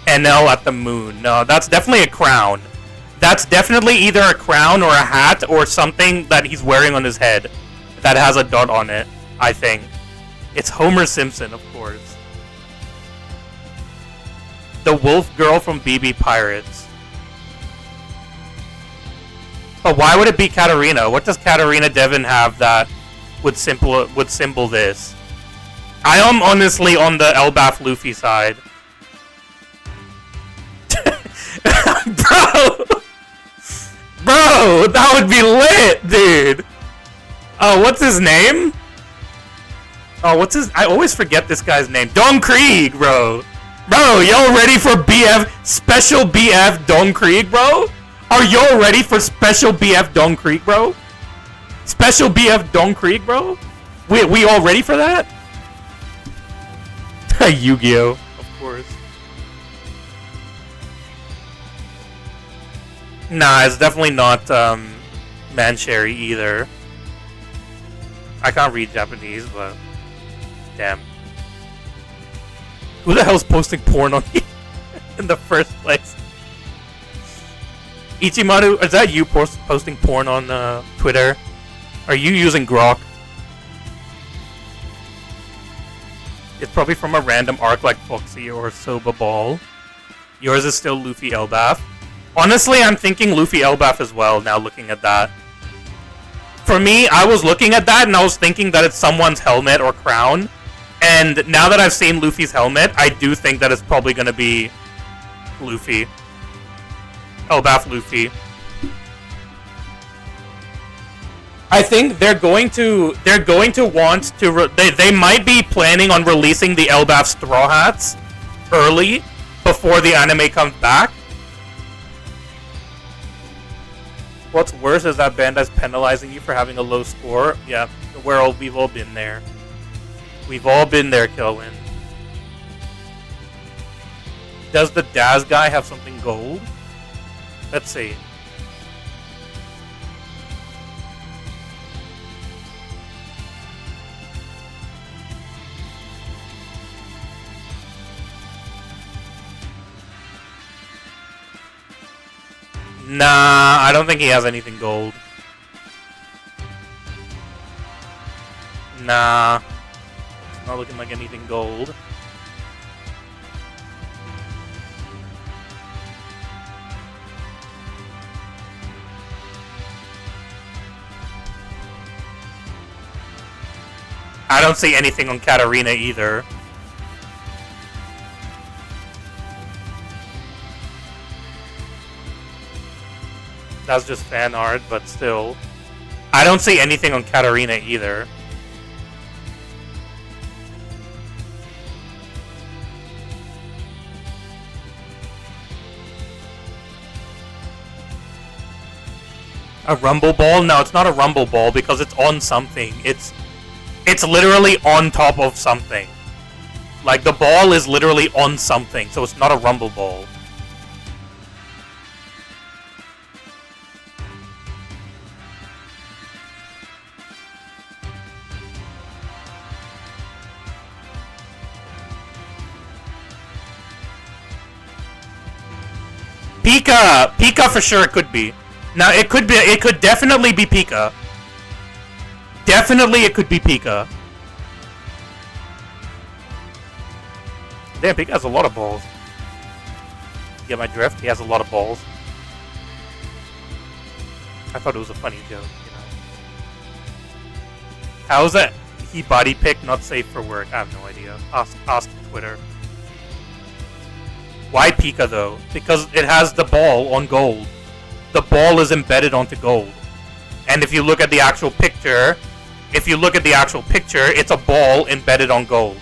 NL at the moon. No, that's definitely a crown. That's definitely either a crown or a hat or something that he's wearing on his head that has a dot on it, I think. It's Homer Simpson, of course. The wolf girl from BB Pirates. But why would it be Katarina? What does Katarina Devon have that would symbol this? I am honestly on the Elbaf Luffy side. Bro, that would be lit, dude. Oh, what's his name? Oh, what's his... I always forget this guy's name. Don Krieg, bro. Bro, y'all ready for BF special BF Don Krieg, bro? Are y'all ready for special BF Don Krieg, bro? Special BF Don Krieg, bro? We all ready for that? Yu-Gi-Oh, of course. Nah, it's definitely not Mancherry either. I can't read Japanese, but damn. Who the hell's posting porn on me in the first place? Ichimaru, is that you posting porn on Twitter? Are you using Grok? It's probably from a random arc like Foxy or Soba Ball. Yours is still Luffy Elbaf. Honestly, I'm thinking Luffy Elbaf as well now looking at that. For me, I was looking at that and I was thinking that it's someone's helmet or crown. And now that I've seen Luffy's helmet, I do think that it's probably going to be Luffy. Elbaf Luffy. I think they're going to want to they might be planning on releasing the Elbaf Straw Hats early before the anime comes back. What's worse is that Bandai's penalizing you for having a low score. Yeah, we've all been there. We've all been there, Kelvin. Does the Daz guy have something gold? Let's see. Nah, I don't think he has anything gold. Nah. It's not looking like anything gold. I don't see anything on Katarina either. That's just fan art, but still. I don't see anything on Katarina either. A rumble ball? No, it's not a rumble ball because it's on something. It's literally on top of something. Like the ball is literally on something, so it's not a rumble ball. Pika! Pika for sure it could be. Now it could definitely be Pika. Definitely it could be Pika. Damn, Pika has a lot of balls. You get my drift? He has a lot of balls. I thought it was a funny joke, you know. How is that he body pick not safe for work? I have no idea. Ask Twitter. Why Pika though? Because it has the ball on gold. The ball is embedded onto gold. And if you look at the actual picture, it's a ball embedded on gold.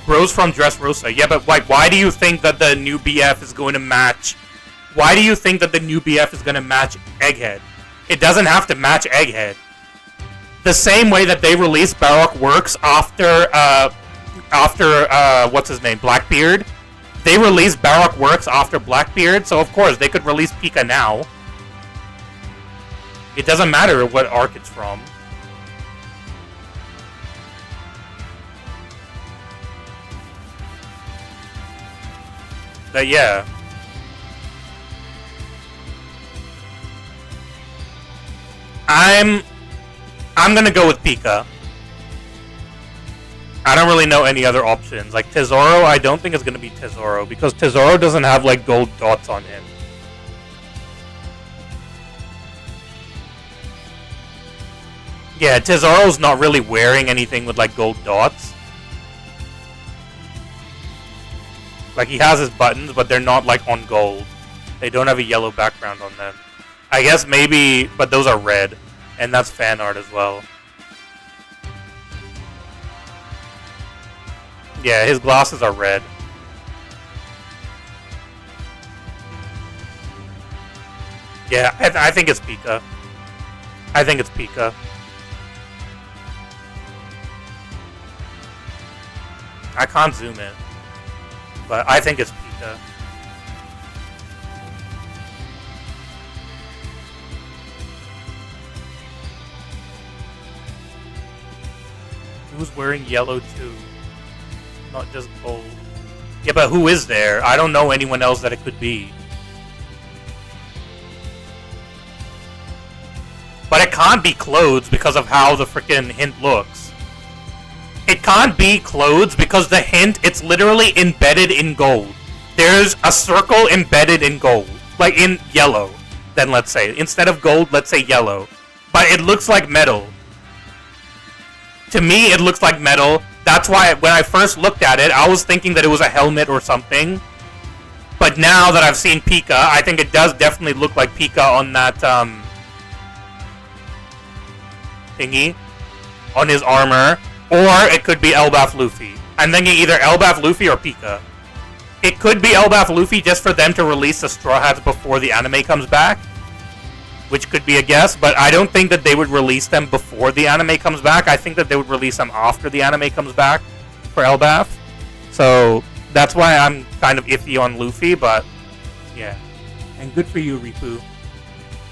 Bros from Dressrosa. Yeah, but why do you think that the new BF is going to match? Why do you think that the new BF is going to match Egghead? It doesn't have to match Egghead. The same way that they released Baroque Works after what's his name, Blackbeard. They released Baroque Works after Blackbeard, so of course they could release Pika now. It doesn't matter what arc it's from. But yeah. I'm gonna go with Pika. I don't really know any other options. Like Tesoro, I don't think it's gonna be Tesoro because Tesoro doesn't have like gold dots on him. Yeah, Tesoro's not really wearing anything with like gold dots. Like he has his buttons, but they're not like on gold. They don't have a yellow background on them. I guess maybe, but those are red, and that's fan art as well. Yeah, his glasses are red. Yeah, I think it's Pika. I think it's Pika. I can't zoom in, but I think it's Pika. Who's wearing yellow too? Not just gold. Yeah, but who is there? I don't know anyone else that it could be. But it can't be clothes because of how the freaking hint looks. It can't be clothes because the hint, it's literally embedded in gold. There's a circle embedded in gold. Like in yellow, then let's say. Instead of gold, let's say yellow. But it looks like metal. To me, it looks like metal. That's why when I first looked at it, I was thinking that it was a helmet or something. But now that I've seen Pika, I think it does definitely look like Pika on that, thingy. On his armor. Or it could be Elbaf Luffy. I'm thinking either Elbaf Luffy or Pika. It could be Elbaf Luffy just for them to release the Straw Hats before the anime comes back. Which could be a guess, but I don't think that they would release them before the anime comes back. I think that they would release them after the anime comes back for Elbaf. So that's why I'm kind of iffy on Luffy, but yeah. And good for you, Ripu.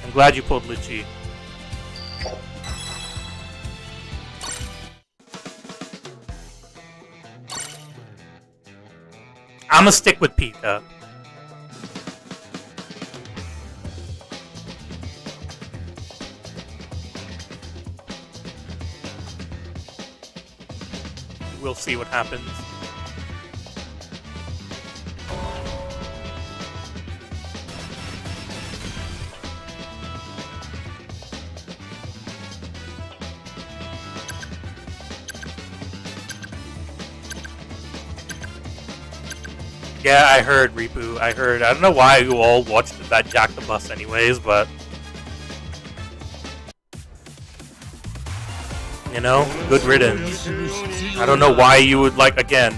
I'm glad you pulled Litchi. I'ma stick with Pika. We'll see what happens. Yeah, I heard, Ripu. I heard. I don't know why you all watched that Jack the Bus anyways, but... You know, good riddance. I don't know why you would, like, again,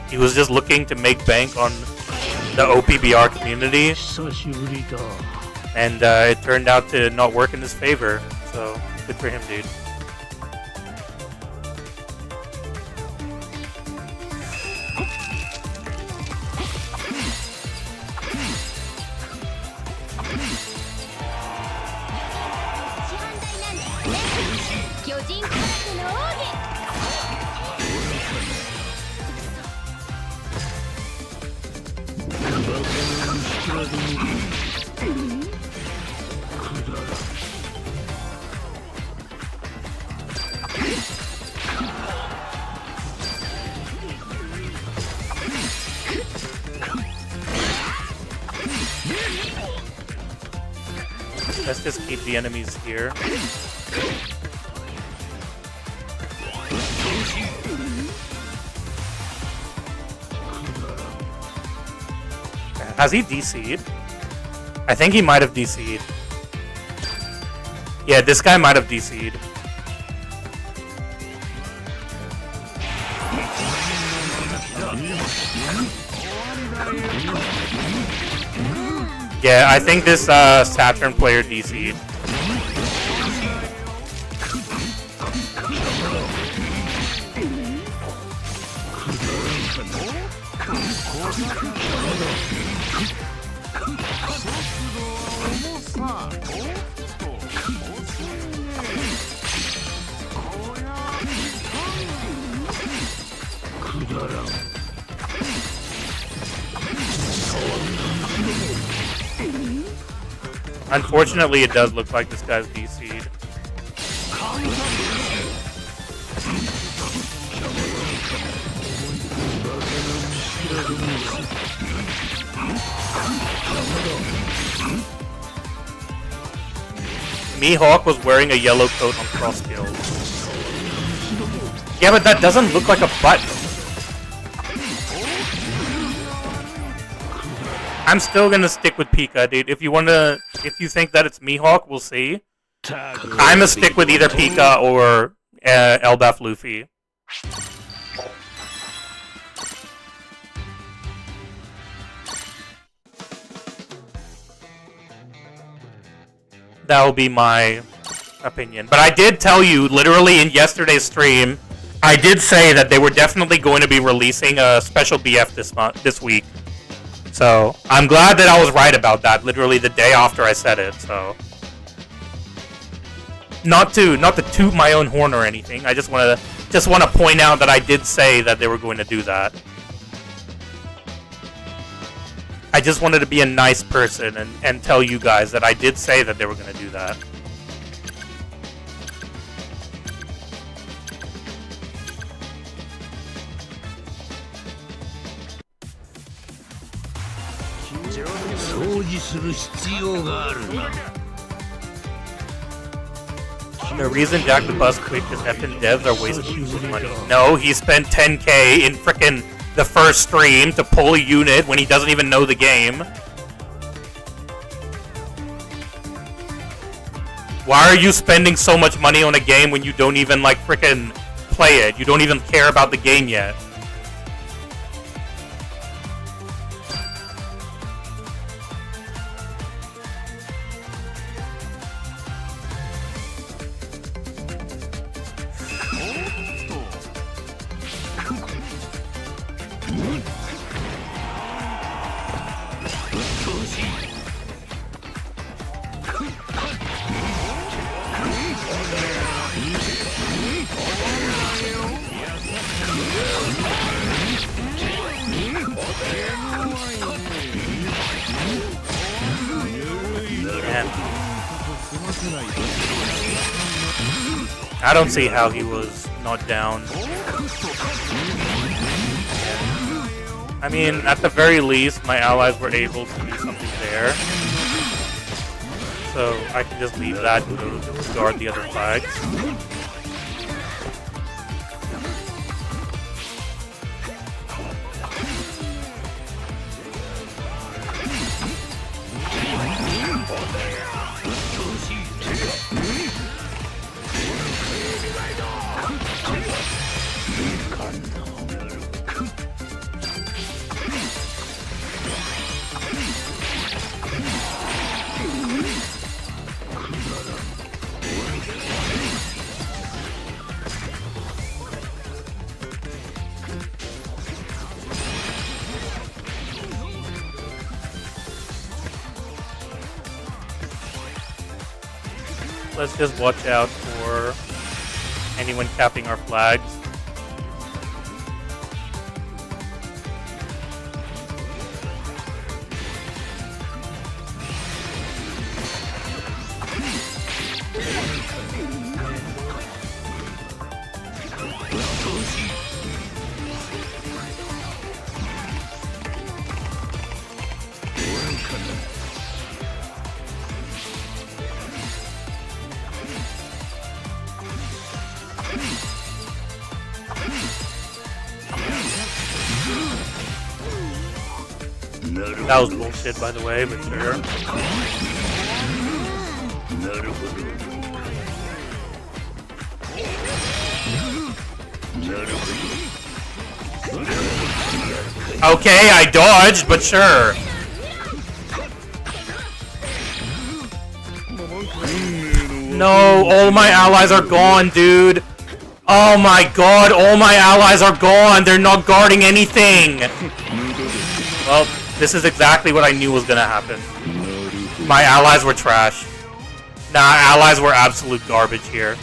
he was just looking to make bank on the OPBR community. And it turned out to not work in his favor. So, good for him, dude. Let's just keep the enemies here. Has he DC'd? I think he might have DC'd. Yeah, this guy might have DC'd. Yeah, I think this Saturn player DC'd. Unfortunately, it does look like this guy's DC'd. Mihawk was wearing a yellow coat on cross skills. Yeah, but that doesn't look like a button. I'm still gonna stick with Pika, dude. If you think that it's Mihawk, we'll see. I'm gonna stick with either Pika or Elbaf Luffy. That will be my opinion. But I did tell you, literally in yesterday's stream, I did say that they were definitely going to be releasing a special BF this week. So I'm glad that I was right about that. Literally the day after I said it. So not to toot my own horn or anything. I just want to point out that I did say that they were going to do that. I just wanted to be a nice person and tell you guys that I did say that they were going to do that. The reason Jack the Bus quit is effing devs are wasting people's money. No, he spent 10k in frickin' the first stream to pull a unit when he doesn't even know the game. Why are you spending so much money on a game when you don't even like frickin' play it? You don't even care about the game yet. I don't see how he was not down. I mean, at the very least, my allies were able to do something there. So I can just leave that and go to guard the other flags. Let's just watch out for anyone capping our flags. That was bullshit, by the way, but sure. Okay, I dodged, but sure. No, all my allies are gone, dude. Oh my god, all my allies are gone. They're not guarding anything. Well, this is exactly what I knew was gonna happen. My allies were trash. Nah, allies were absolute garbage here.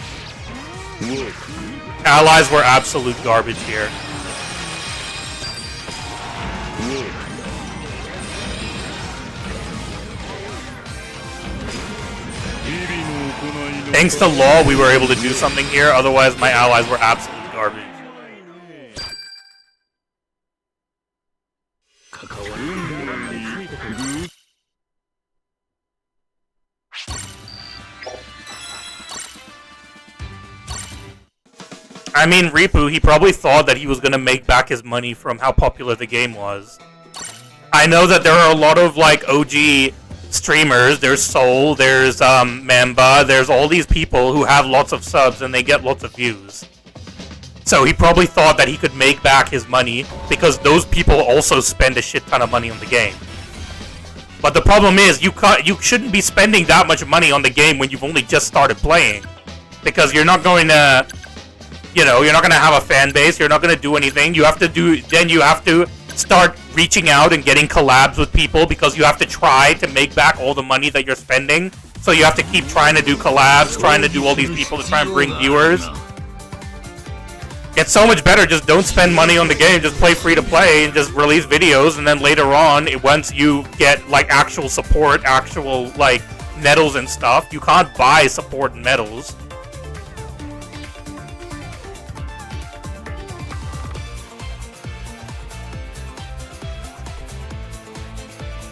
Allies were absolute garbage here. Thanks to Law, we were able to do something here. Otherwise, my allies were absolute garbage. I mean, Ripu, he probably thought that he was going to make back his money from how popular the game was. I know that there are a lot of, like, OG streamers. There's Soul, there's Mamba, there's all these people who have lots of subs and they get lots of views. So he probably thought that he could make back his money because those people also spend a shit ton of money on the game. But the problem is, you shouldn't be spending that much money on the game when you've only just started playing, because you're not going to, you know, you're not going to have a fan base. You're not going to do anything. You have to start reaching out and getting collabs with people, because you have to try to make back all the money that you're spending. So you have to keep trying to do collabs, trying to do all these people to try and bring viewers. It's so much better, just don't spend money on the game, just play free to play and just release videos, and then later on, once you get like actual support, actual like medals and stuff, you can't buy support and medals.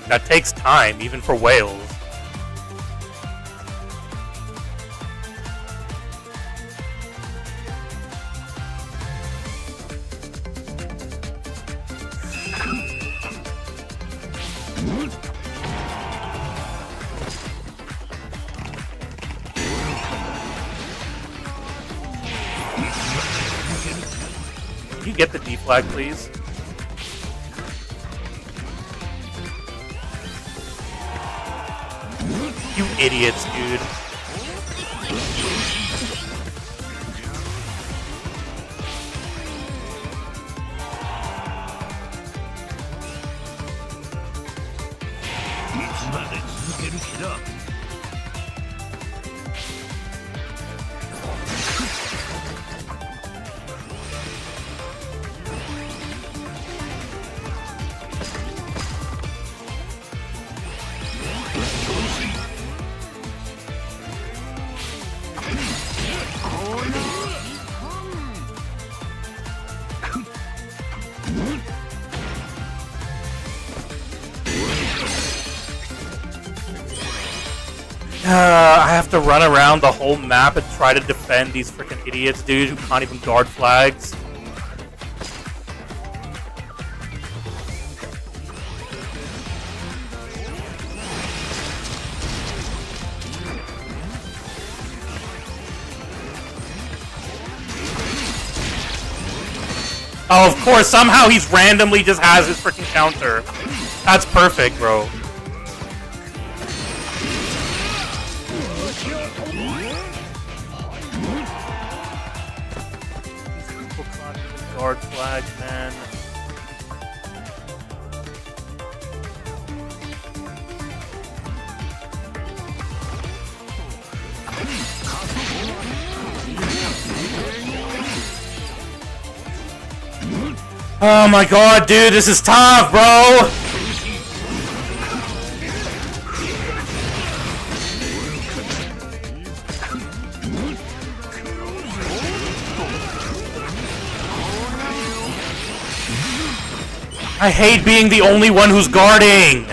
That takes time, even for whales. Can you get the D flag, please? You idiots, dude. I have to run around the whole map and try to defend these freaking idiots, dude, who can't even guard flags. Oh, of course, somehow he's randomly just has his freaking counter. That's perfect, bro. Guard flag, man. Oh my god, dude, this is tough, bro! I hate being the only one who's guarding!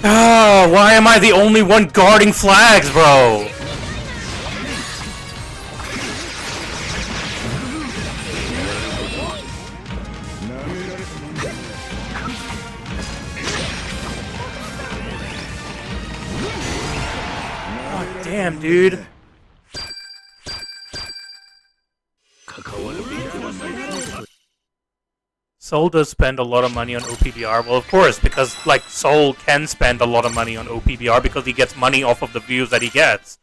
Oh, why am I the only one guarding flags, bro? Oh, damn, dude. Soul does spend a lot of money on OPBR. Well, of course, because, like, Soul can spend a lot of money on OPBR because he gets money off of the views that he gets.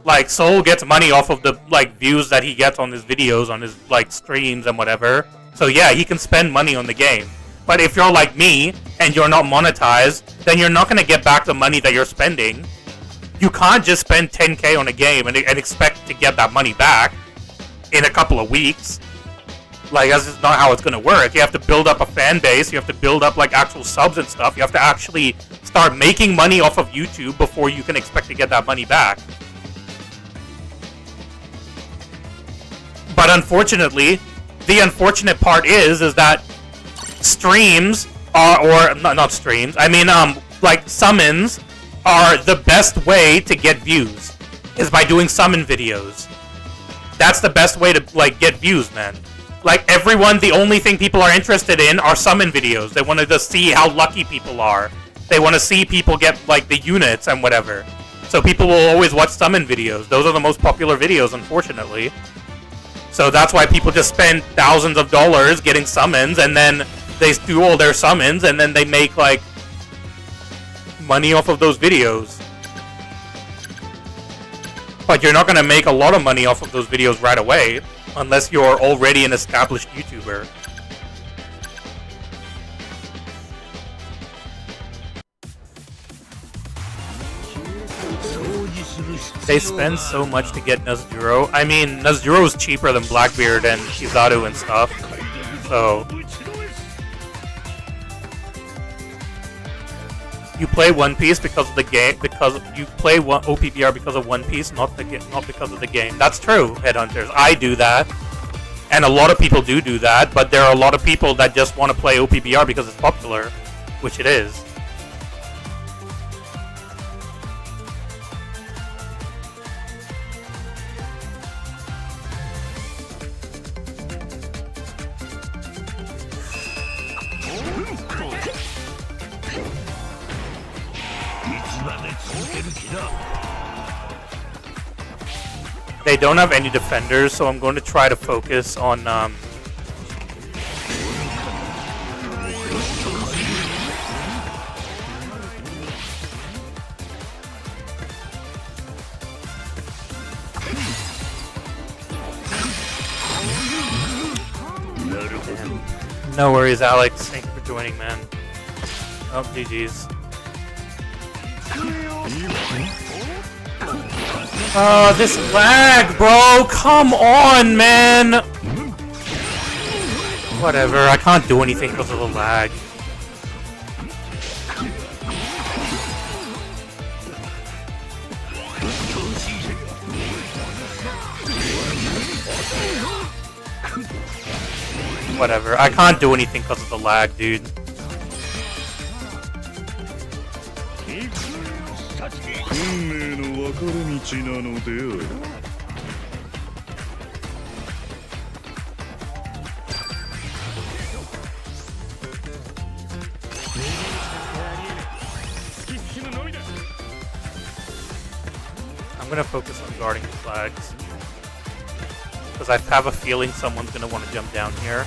Like, Soul gets money off of the, like, views that he gets on his videos, on his, like, streams and whatever. So, yeah, he can spend money on the game. But if you're like me, and you're not monetized, then you're not going to get back the money that you're spending. You can't just spend 10k on a game and expect to get that money back in a couple of weeks. Like, that's just not how it's gonna work. You have to build up a fan base, you have to build up, like, actual subs and stuff. You have to actually start making money off of YouTube before you can expect to get that money back. But unfortunately, the unfortunate part is that streams are, or, not streams, I mean, like, summons are the best way to get views. is by doing summon videos. That's the best way to, like, get views, man. Like, everyone, the only thing people are interested in are summon videos. They want to just see how lucky people are. They want to see people get, like, the units and whatever. So people will always watch summon videos. Those are the most popular videos, unfortunately. So that's why people just spend thousands of dollars getting summons, and then they do all their summons, and then they make, like, money off of those videos. But you're not going to make a lot of money off of those videos right away, unless you're already an established YouTuber. They spend so much to get Nazuro. I mean, Nazuro's cheaper than Blackbeard and Kizaru and stuff. So you play One Piece because of the game, because you play OPBR because of One Piece, not because of the game. That's true, Headhunters. I do that, and a lot of people do that. But there are a lot of people that just want to play OPBR because it's popular, which it is. They don't have any defenders, so I'm going to try to focus on no worries, Alex. Thank you for joining, man. Oh, GG's. Oh, this lag, bro! Come on, man! Whatever, I can't do anything because of the lag. Whatever, I can't do anything because of the lag, dude. I'm gonna focus on guarding the flags, because I have a feeling someone's gonna want to jump down here.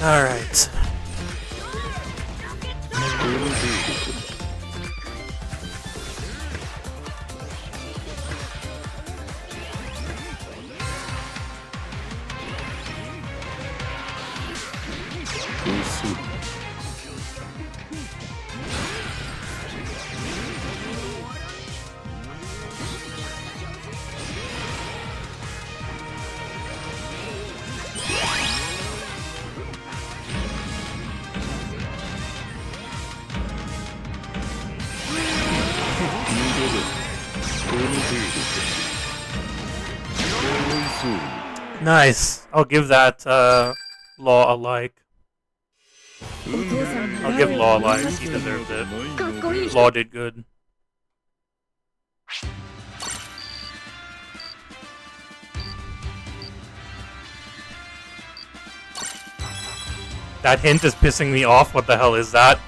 All right. Nice. I'll give that Law a like. I'll give Law a like. He deserves it. Law did good. That hint is pissing me off. What the hell is that?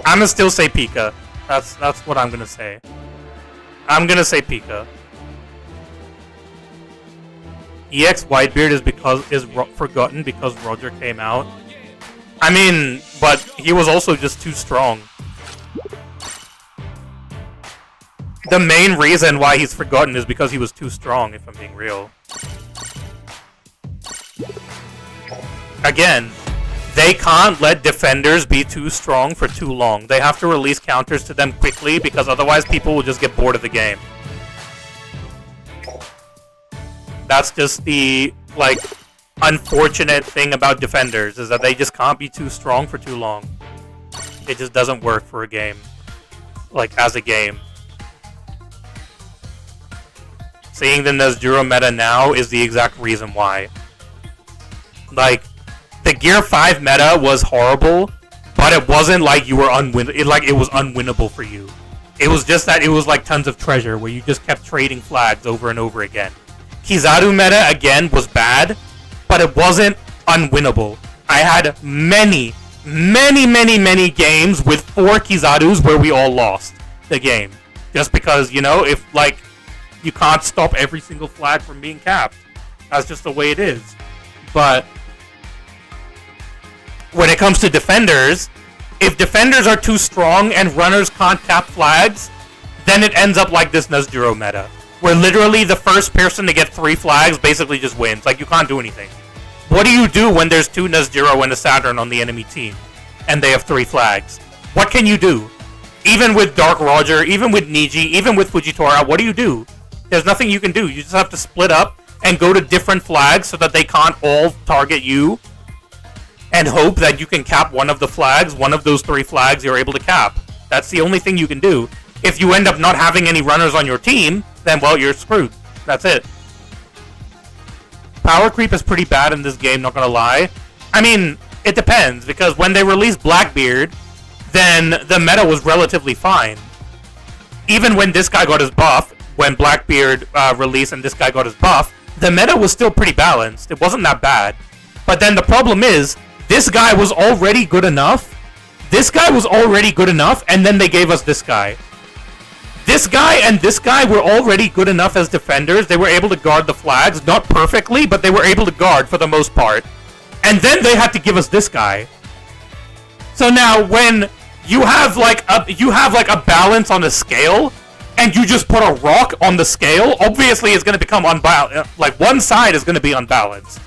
I'm gonna still say Pika. That's what I'm gonna say. I'm gonna say Pika. EX Whitebeard is forgotten because Roger came out. I mean, but he was also just too strong. The main reason why he's forgotten is because he was too strong, if I'm being real. Again, they can't let defenders be too strong for too long. They have to release counters to them quickly because otherwise people will just get bored of the game. That's just the, like, unfortunate thing about defenders, is that they just can't be too strong for too long. It just doesn't work for a game. Like, as a game. Seeing the Nezjuro meta now is the exact reason why. Like, the Gear 5 meta was horrible, but it wasn't like you were it was unwinnable for you. It was just that it was like tons of treasure where you just kept trading flags over and over again. Kizaru meta, again, was bad, but it wasn't unwinnable. I had many games with 4 Kizarus where we all lost the game. Just because, you know, if, like, you can't stop every single flag from being capped. That's just the way it is. But when it comes to defenders, if defenders are too strong and runners can't cap flags, then it ends up like this Nezjuro meta, where literally the first person to get 3 flags basically just wins. Like, you can't do anything. What do you do when there's 2 Nezjuro and a Saturn on the enemy team, and they have 3 flags? What can you do? Even with Dark Roger, even with Niji, even with Fujitora, what do? There's nothing you can do. You just have to split up and go to different flags so that they can't all target you, and hope that you can cap one of the flags, one of those 3 flags you're able to cap. That's the only thing you can do. If you end up not having any runners on your team, then, well, you're screwed. That's it. Power creep is pretty bad in this game, not gonna lie. I mean, it depends, because when they released Blackbeard, then the meta was relatively fine. Even when this guy got his buff, when Blackbeard released and this guy got his buff, the meta was still pretty balanced. It wasn't that bad. But then the problem is, this guy was already good enough. And then they gave us this guy. This guy and this guy were already good enough as defenders. They were able to guard the flags, not perfectly, but they were able to guard for the most part. And then they had to give us this guy. So now when you have like a balance on a scale, and you just put a rock on the scale, obviously it's going to become unbalanced. Like, one side is going to be unbalanced.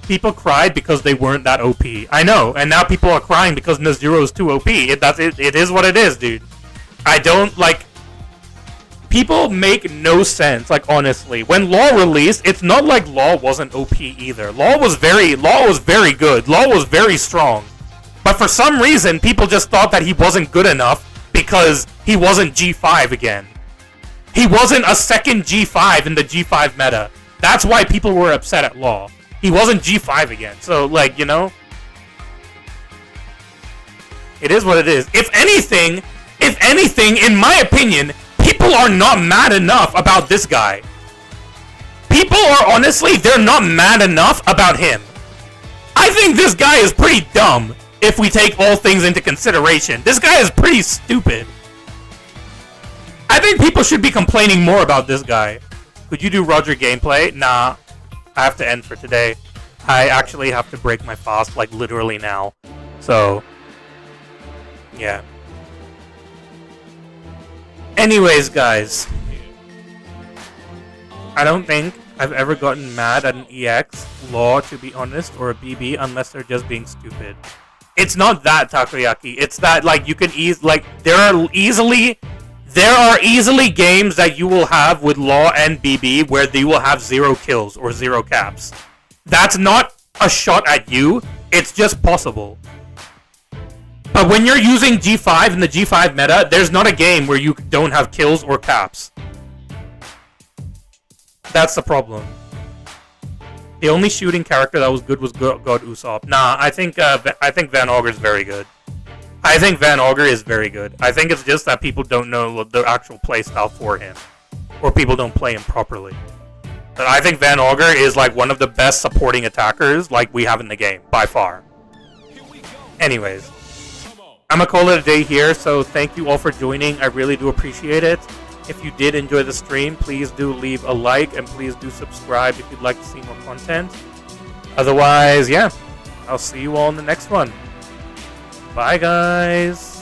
People cried because they weren't that OP. I know, and now people are crying because Nezjuro is too OP. It is what it is, dude. I don't, like... People make no sense, like, honestly. When Law released, it's not like Law wasn't OP either. Law was very good. Law was very strong. But for some reason, people just thought that he wasn't good enough because he wasn't G5 again. He wasn't a second G5 in the G5 meta. That's why people were upset at Law. He wasn't G5 again. So, like, you know, it is what it is. If anything, in my opinion, people are not mad enough about this guy. People are, honestly, they're not mad enough about him. I think this guy is pretty dumb. If we take all things into consideration, this guy is pretty stupid. I think people should be complaining more about this guy. Could you do Roger gameplay? Nah, I have to end for today. I actually have to break my fast, like, literally now. So, yeah. Anyways, guys, I don't think I've ever gotten mad at an EX, Law, to be honest, or a BB, unless they're just being stupid. It's not that, Takoyaki. It's that, like, you can there are easily games that you will have with Law and BB where they will have 0 kills or 0 caps. That's not a shot at you. It's just possible. But when you're using G5 in the G5 meta, there's not a game where you don't have kills or caps. That's the problem. The only shooting character that was good was God Usopp. Nah, I think Van Augur is very good. I think Van Augur is very good. I think it's just that people don't know the actual playstyle for him. Or people don't play him properly. But I think Van Augur is like one of the best supporting attackers like we have in the game, by far. Anyways, I'm gonna call it a day here, so thank you all for joining. I really do appreciate it. If you did enjoy the stream, please do leave a like, and please do subscribe if you'd like to see more content. Otherwise, yeah, I'll see you all in the next one. Bye, guys.